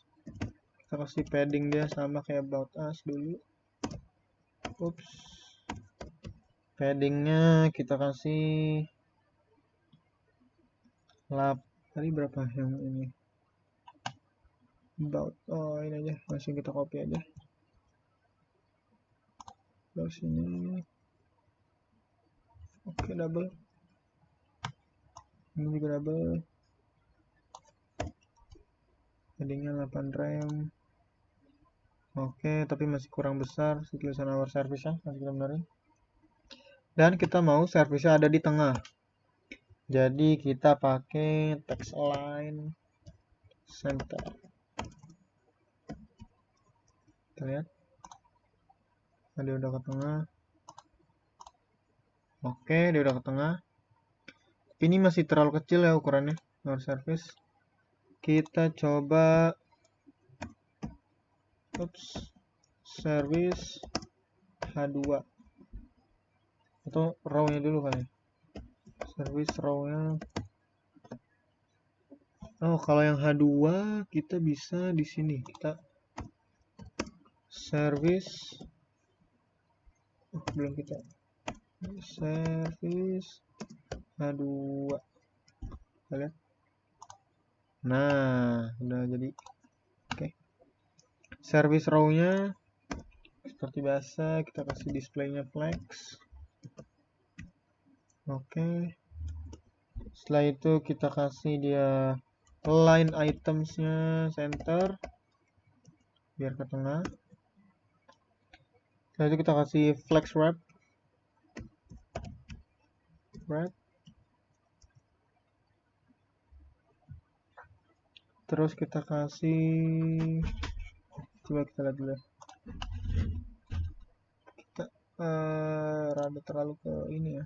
Kita kasih padding dia sama kayak about us dulu. Oops. Paddingnya kita kasih tadi berapa yang ini? About, oh ini aja, langsung kita copy aja. Terus ini, oke double. Ini juga double. Paddingnya 8 rem. Oke, tapi masih kurang besar si tulisan our service ya, masih kita benerin. Dan kita mau service-nya ada di tengah. Jadi kita pakai text align center. Kita lihat. Nah, dia udah ke tengah. Oke, dia udah ke tengah. Ini masih terlalu kecil ya ukurannya, our service. Kita coba service H2 atau row-nya dulu kali. Service row-nya. Oh, kalau yang H2 kita bisa di sini. Kita service belum kita service H2. Kita lihat. Nah, udah jadi. Oke. Service row-nya seperti biasa kita kasih display-nya flex. Oke. Setelah itu kita kasih dia line items-nya center biar ke tengah. Setelah itu kita kasih flex wrap. Terus kita kasih, coba kita lihat dulu ya. Kita rada terlalu ke ini ya.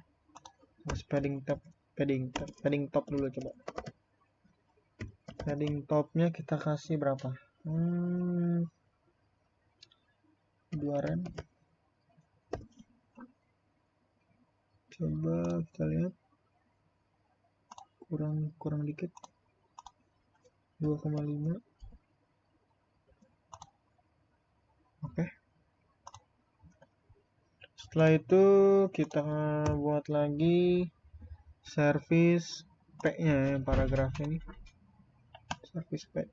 Terus padding top dulu coba. Padding topnya kita kasih berapa? 2 rem. Coba kita lihat. Kurang dikit. 2,5. Oke. Setelah itu kita buat lagi service P-nya yang paragraf ini. Service P.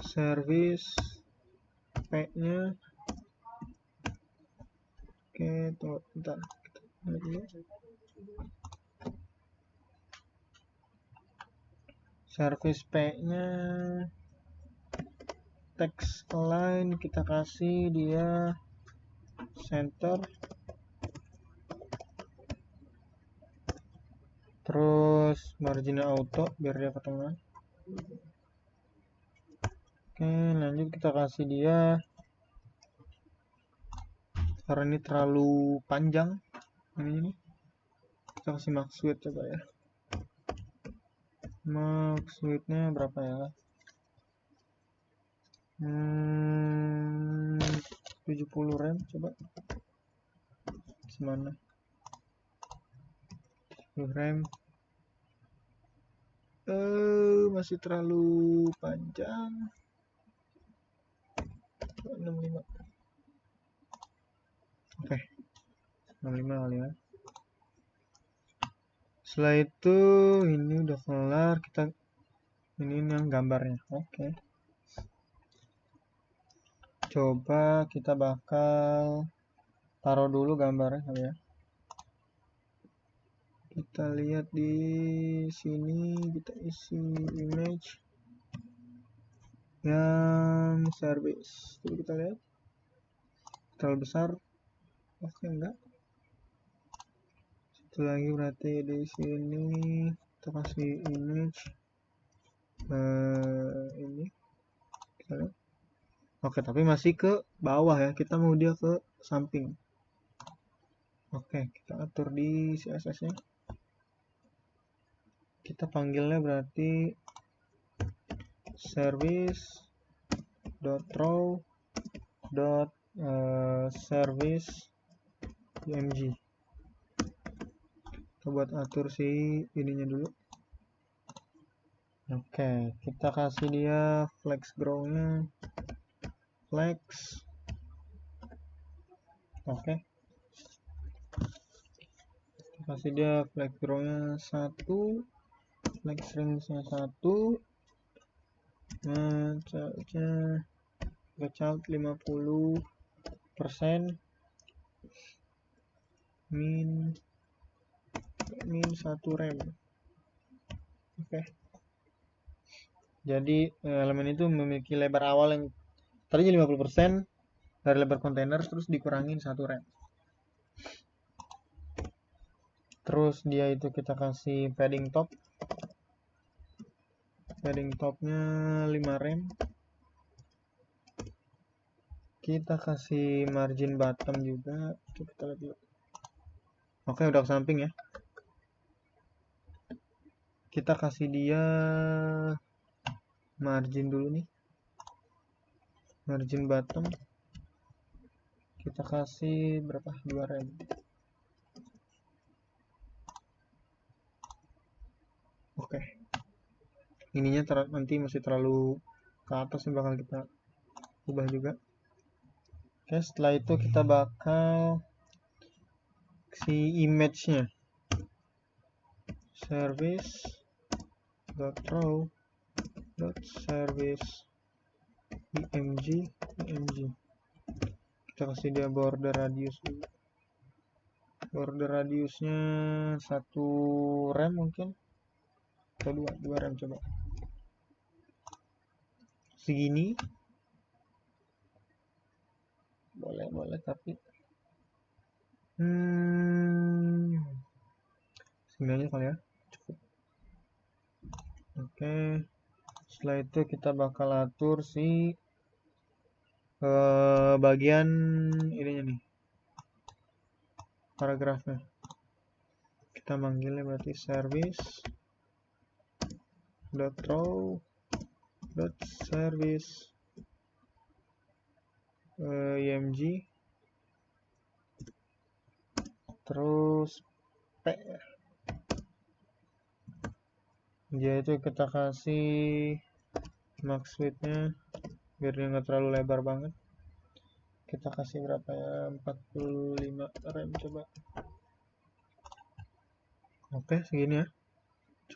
Service P-nya. Oke, tunggu bentar. Service P-nya text align kita kasih dia center. Terus marginnya auto biar dia ke tengah. Oke, lanjut kita kasih dia karena ini terlalu panjang ini nih. Kita kasih max width coba ya. Max width-nya berapa ya? 70 rem coba. Semana 70 rem. Masih terlalu panjang. 65. Oke. 65 kali ya. Setelah itu ini udah kelar, kita ini yang gambarnya. Oke. Coba kita bakal taruh dulu gambarnya kali ya. Kita lihat di sini, kita isi image yang service. Coba kita lihat. Terlalu besar. Oke, enggak. Satu lagi berarti di sini kita kasih image ini. Kita lihat. Oke, tapi masih ke bawah ya. Kita mau dia ke samping. Oke, kita atur di CSS-nya. Kita panggilnya berarti service.row.service img. Kita buat atur si ininya dulu. Oke, kita kasih dia flex grow-nya flex. Oke. Kita kasih dia flex grow-nya 1, flex range-nya 1, child 50%, min 1 rem. Oke. Jadi elemen itu memiliki lebar awal yang tadinya 50% dari lebar kontainer, terus dikurangin 1 rem. Terus dia itu kita kasih padding top. Padding topnya 5 rem. Kita kasih margin bottom juga. Coba kita lihat dulu. Oke, udah ke samping ya. Kita kasih dia margin dulu nih. Margin bottom. Kita kasih berapa? 2 rem. Oke. Ininya nanti masih terlalu ke atas, yang bakal kita ubah juga. Oke, setelah itu kita bakal si image-nya service.row.service img. Kita kasih dia border radius dulu. Border radiusnya 1 rem mungkin, atau 2 rem coba. Segini boleh tapi segini aja kali ya, cukup. Oke, setelah itu kita bakal atur si bagian ininya nih, paragrafnya. Kita manggilnya berarti service.row.service img, terus p. Dia itu kita kasih max width-nya biar dia nggak terlalu lebar banget. Kita kasih berapa ya? 45 rem coba. Oke, segini ya,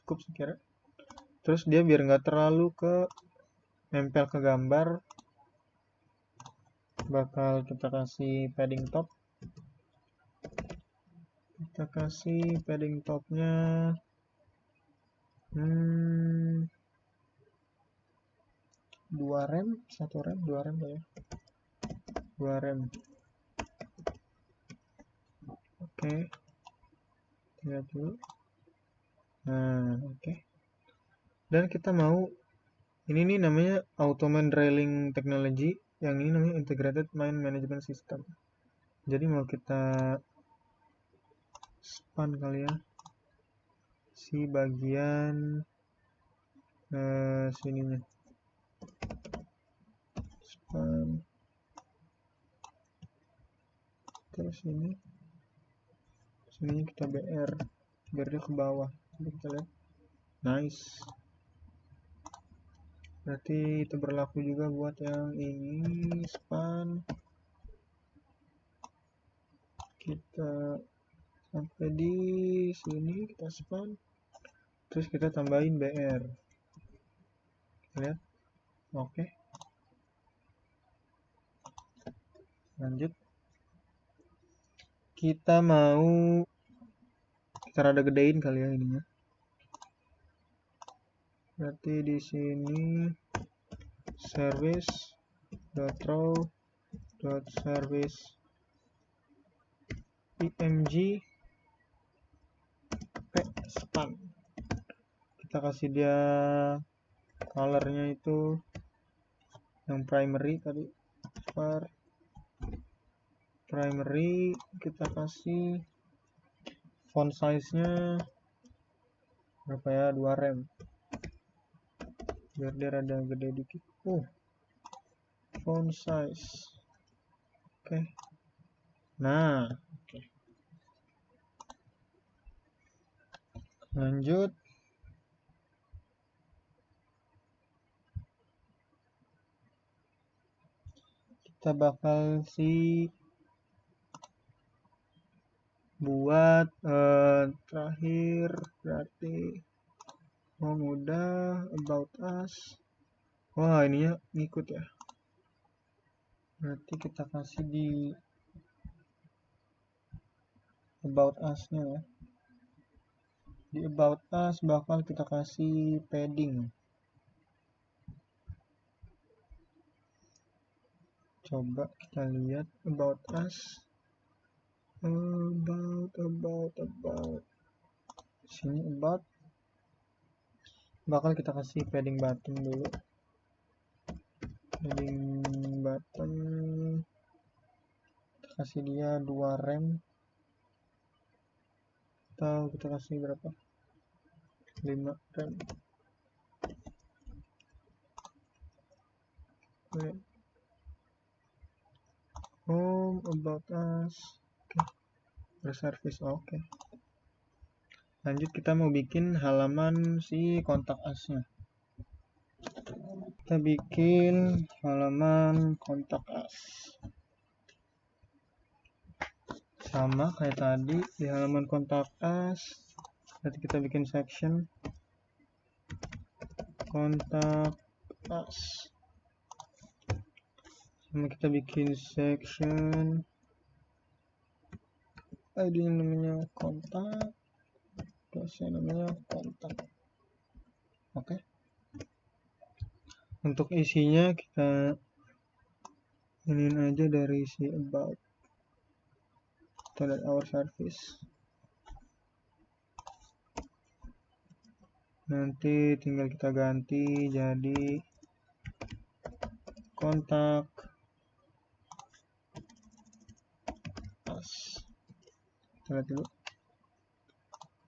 cukup sekira. Terus dia biar nggak terlalu nempel ke gambar, bakal kita kasih padding top. Kita kasih padding topnya 2 rem, 1 rem, 2 rem ya. 2 rem. Oke. Lihat dulu. Nah, oke. Dan kita mau ini nih namanya auto main railing technology, yang ini namanya integrated main management system. Jadi mau kita span kali ya si bagian sininya, span terus sini kita BR biar dia ke bawah. Jadi kita lihat, nice. Berarti itu berlaku juga buat yang ini, span kita sampai di sini, kita span terus kita tambahin BR, lihat. Oke, lanjut. Kita mau kita rada gedein kali ya ininya. Berarti di sini service.row.service img span. Kita kasih dia colornya itu yang primary tadi, var primary. Kita kasih font size nya berapa ya, 2 rem biar dia rada gede dikit. Font size oke. Nah, oke. Lanjut, kita bakal buat terakhir, berarti udah about us. Wah, ininya ngikut ya. Berarti kita kasih di about us nya ya. Di about us bakal kita kasih padding. Coba kita lihat about us. About sini, about bakal kita kasih padding button dulu. Padding button kita kasih dia 2 rem atau kita kasih berapa, 5 rem. Home, about us, service. Oke. Lanjut, kita mau bikin halaman si kontak us-nya. Kita bikin halaman kontak us sama kayak tadi. Di halaman kontak us nanti kita bikin section kontak us, sama kita bikin section ID namanya kontak, kelasnya namanya kontak. Oke. Untuk isinya kita iniin aja dari si about atau dari our service. Nanti tinggal kita ganti jadi kontak us. Kita lihat dulu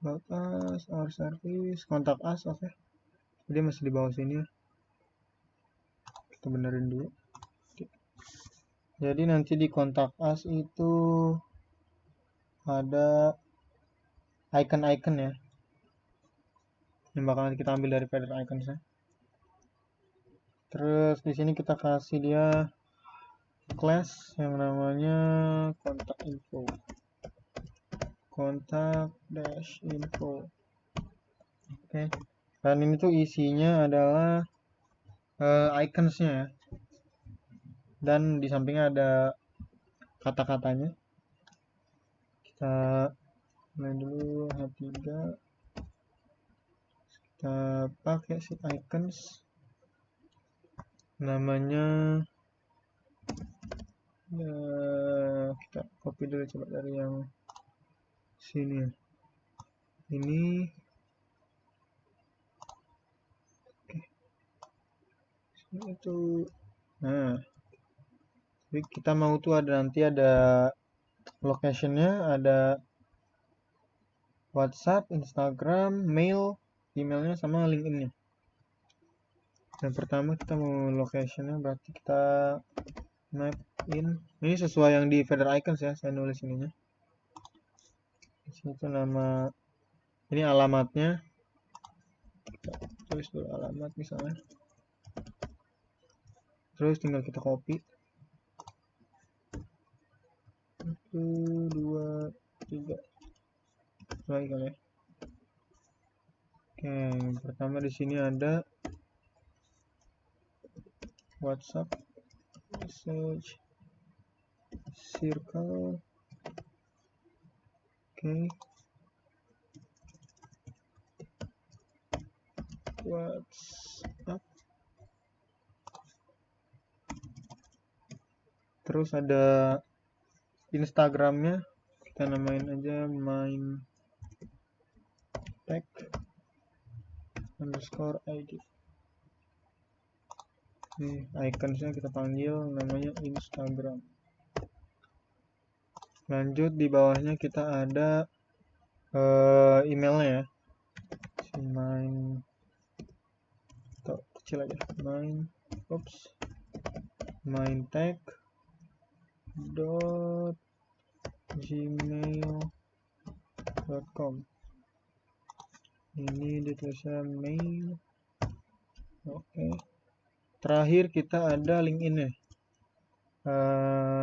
about us, our service, kontak us. Oke. Dia masih di bawah sini ya. Kita benerin dulu. Jadi nanti di kontak us itu ada icon-icon ya, yang bakal nanti kita ambil dari pattern icons-nya. Terus di sini kita kasih dia class yang namanya kontak info, kontak dash info. Oke. Dan ini tuh isinya adalah icons-nya ya. Dan di sampingnya ada kata-katanya. Kita mulai dulu H3. Kita pakai sheet icons. Namanya ya, kita copy dulu coba dari yang sini ya. Ini oke. Itu. Nah, jadi kita mau tuh nanti ada Locationnya ada WhatsApp, Instagram, mail, emailnya sama LinkedIn-nya. Yang pertama kita mau locationnya, berarti kita map in. Ini sesuai yang di feather icons ya, saya nulis ininya. Di sini tuh nama, ini alamatnya. Kita tulis dulu alamat misalnya. Terus tinggal kita copy. 1, 2, 3. Lagi kali ya. Oke, yang pertama di sini ada WhatsApp message circle. Oke. WhatsApp. Terus ada Instagramnya, kita namain aja main tag underscore id. Nih iconsnya kita panggil namanya Instagram. Lanjut di bawahnya kita ada emailnya ya, si main atau kecil aja, main tag .gmail.com. Ini ditulisnya mail. Oke. Terakhir kita ada LinkedIn ya.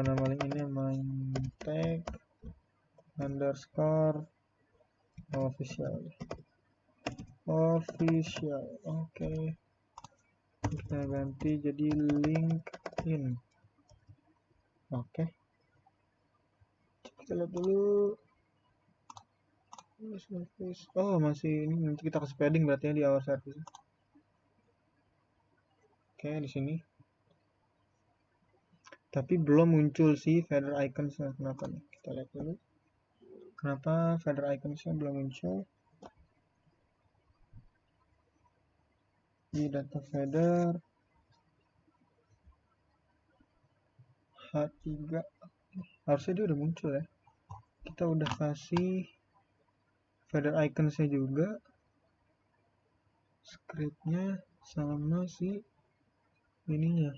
Nama LinkedIn-nya main tag underscore official. Oke. Kita ganti jadi LinkedIn. Oke. Kita lihat dulu. Oh, masih ini, nanti kita kasih padding berarti ya di our service. Oke, di sini. Tapi belum muncul si feather icons-nya. Kenapa nih? Kita lihat dulu. Kenapa feather icons-nya belum muncul? Di data feather H3 harusnya dia udah muncul ya. Kita udah kasih feather icons-nya juga, script-nya sama si ininya,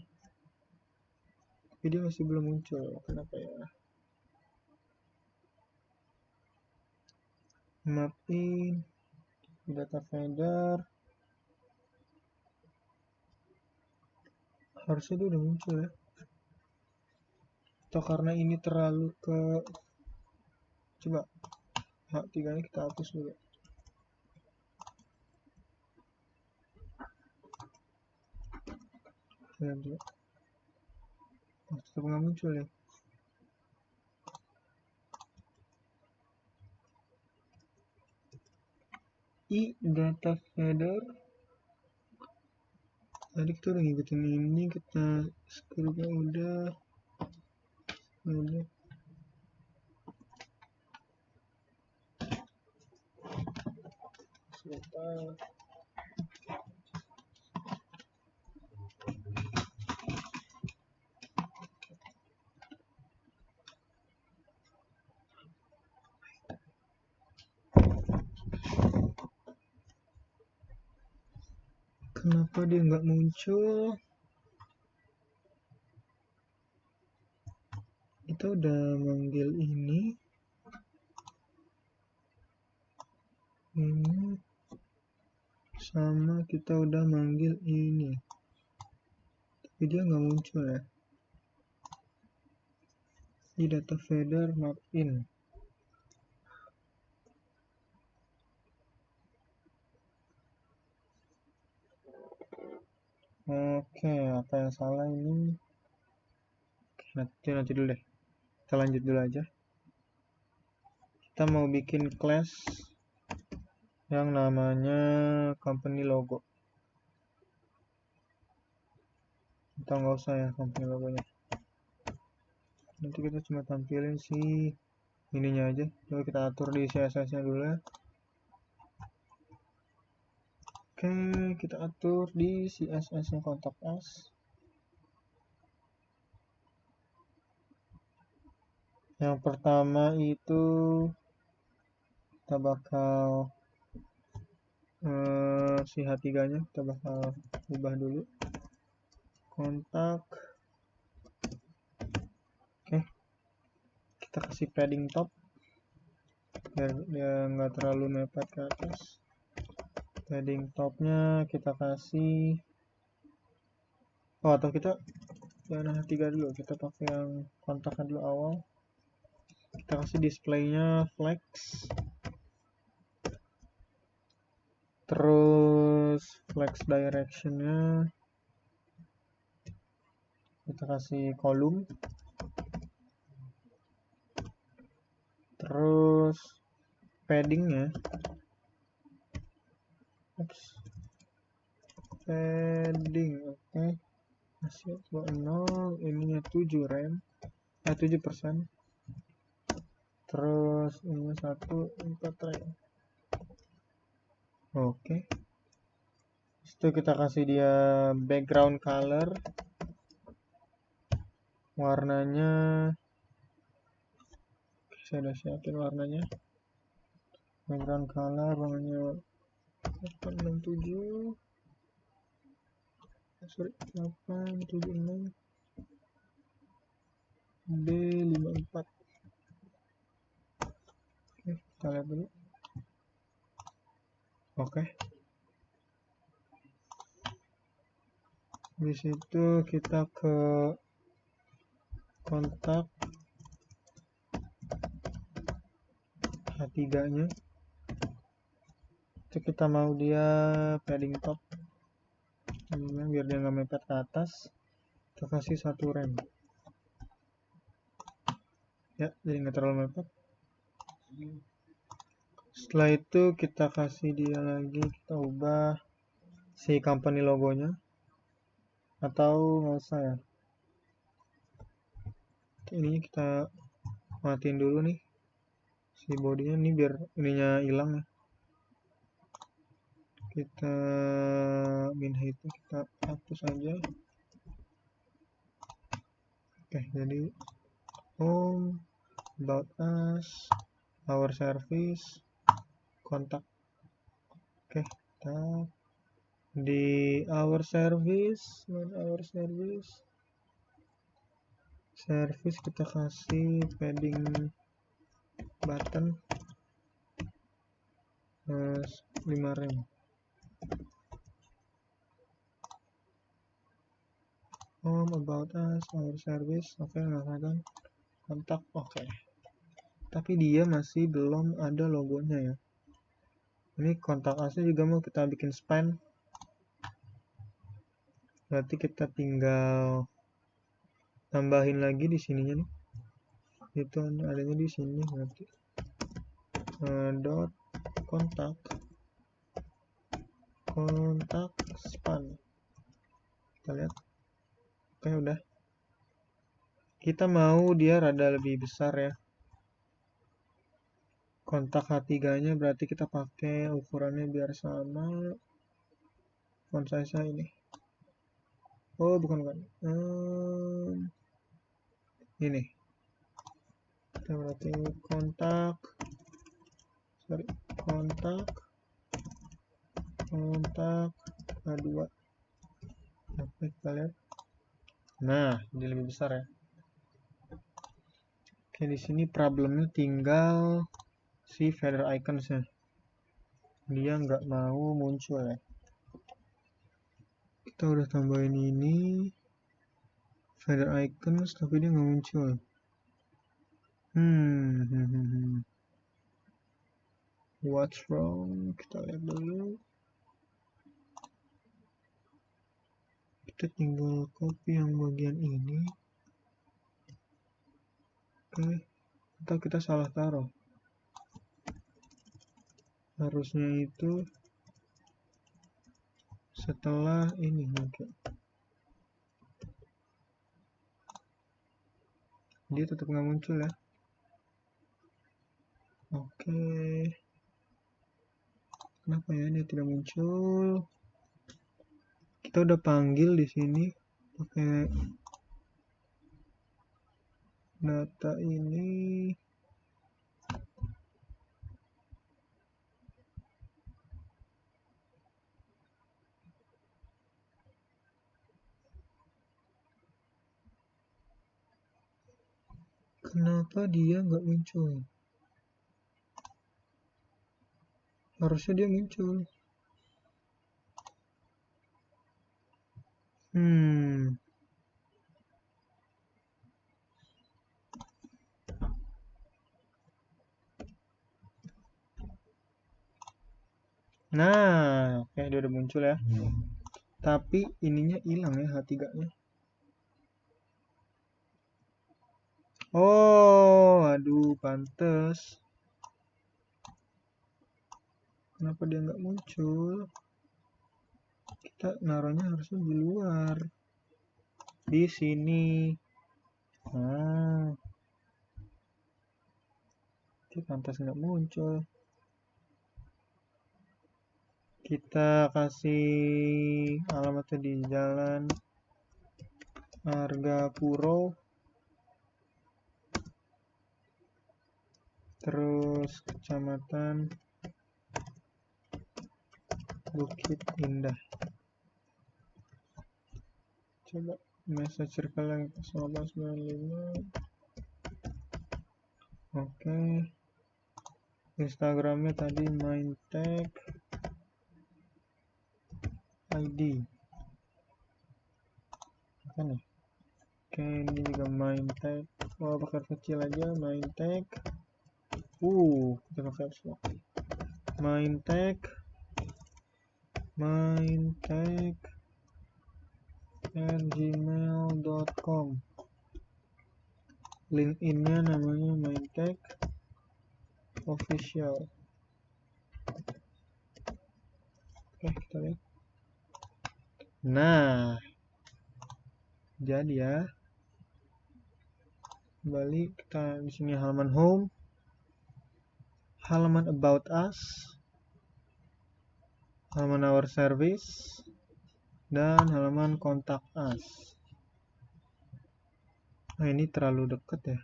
tapi dia masih belum muncul. Kenapa ya? Map in data feather harusnya dia udah muncul ya, atau karena ini terlalu ke, coba H3 nya kita hapus dulu. Tetap nggak muncul ya. Data feather tadi kita udah ngikutin ini, kita scriptnya udah sebentar. Kenapa dia nggak muncul? Kita udah manggil ini sama kita udah manggil ini, tapi dia nggak muncul ya di data feather map in. Oke, apa yang salah ini? Nanti dulu deh, kita lanjut dulu aja. Kita mau bikin class yang namanya company logo. Kita nggak usah ya company logonya, nanti kita cuma tampilin si ininya aja. Coba kita atur di CSS nya dulu ya. Oke, kita atur di CSS nya contact us. Yang pertama itu kita bakal si H3-nya kita bakal ubah dulu kontak. Oke, kita kasih padding top biar dia nggak terlalu mepet ke atas. Padding topnya kita kasih, atau kita jangan H3 dulu, kita pakai yang kontaknya dulu awal. Kita kasih displaynya flex, terus flex directionnya kita kasih kolom, terus paddingnya padding oke, masih 0, ininya 7 rem 7%, terus ini 1 4 rem. Oke, itu kita kasih dia background color, warnanya saya udah siapin warnanya. Background color warnanya 867 sorry 876 B54. Oke, kita lihat dulu. Oke, di situ kita ke kontak H3-nya, itu kita mau dia padding top biar dia nggak mepet ke atas. Kita kasih 1 rem ya, jadi nggak terlalu mepet. Setelah itu kita kasih dia lagi, kita ubah si company logonya, atau nggak usah ya, ininya kita matiin dulu nih si bodinya nih biar ininya hilang ya. Kita min height kita hapus aja. Oke, jadi home, about us, our service, kontak. Oke, kita di our service, service kita kasih padding button 5 rem. Home, about us, our service. Oke, nggak kelihatan. Kontak, oke. Tapi dia masih belum ada logonya ya. Ini kontak asnya juga mau kita bikin span. Berarti kita tinggal tambahin lagi di sininya nih. Itu adanya di sini berarti. Dot kontak span. Kita lihat. Oke, udah. Kita mau dia rada lebih besar ya. Kontak H3-nya berarti kita pakai ukurannya biar sama. Font size ini. Oh, bukan. Ini. Kita berarti kontak A2. Oke, kita lihat. Nah, jadi lebih besar ya. Oke, di sini problemnya tinggal si feather iconsnya. Dia nggak mau muncul ya. Kita udah tambahin ini feather icons tapi dia nggak muncul. What's wrong? Kita lihat dulu. Kita tinggal copy yang bagian ini. Oke, atau kita salah taruh. Harusnya itu setelah ini mungkin. Dia tetap nggak muncul ya. Oke. Kenapa ya dia tidak muncul? Kita udah panggil di sini pakai data ini kenapa dia nggak muncul? Harusnya dia muncul. Nah, oke, dia udah muncul ya. Tapi ininya hilang ya, H3-nya. Oh, aduh, pantes. Kenapa dia nggak muncul? Kita naruhnya harusnya di luar. Di sini. Nah, itu pantas nggak muncul. Kita kasih alamatnya di Jalan Argapuro, terus Kecamatan Bukit Indah. Coba message circle yang 1895. Oke. Instagramnya tadi mindtech ID. Apa nih? Oke, ini juga mindtech. Oh, pakai kecil aja, mindtech. Kita pakai caps lock. Mindtech @gmail.com. LinkedIn-nya namanya mindtech official. Oke, kita lihat. Nah, jadi ya. Kembali kita di sini halaman home, halaman about us, halaman our service, dan halaman contact us. Nah, ini terlalu dekat ya.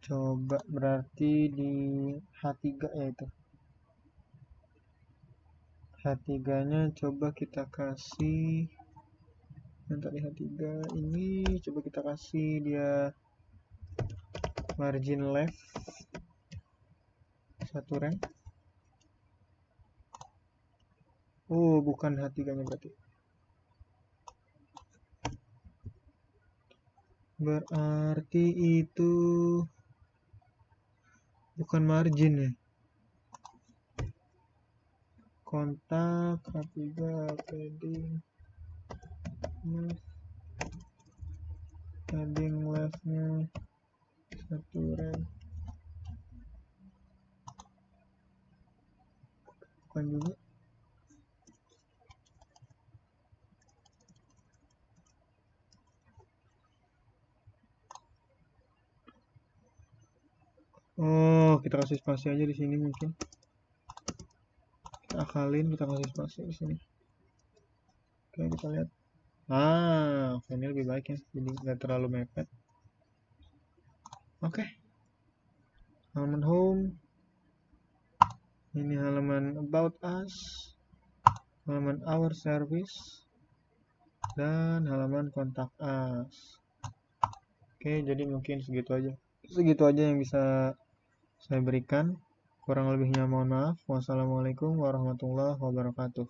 Coba berarti di H3 ya itu. H3-nya coba kita kasih yang tadi H3 ini, coba kita kasih dia margin left 1 rank. Bukan H3-nya berarti. Berarti itu bukan margin ya. Kontak H3 padding leftnya 1 rank. Bukan juga. Kita kasih spasi aja di sini mungkin. Kita akalin, kita kasih spasi di sini. Oke, kita lihat. Ini lebih baik ya, jadi nggak terlalu mepet. Oke. Halaman home. Ini halaman about us. Halaman our service. Dan halaman contact us. Oke, jadi mungkin segitu aja. Segitu aja yang bisa saya berikan. Kurang lebihnya mohon maaf. Wassalamualaikum warahmatullahi wabarakatuh.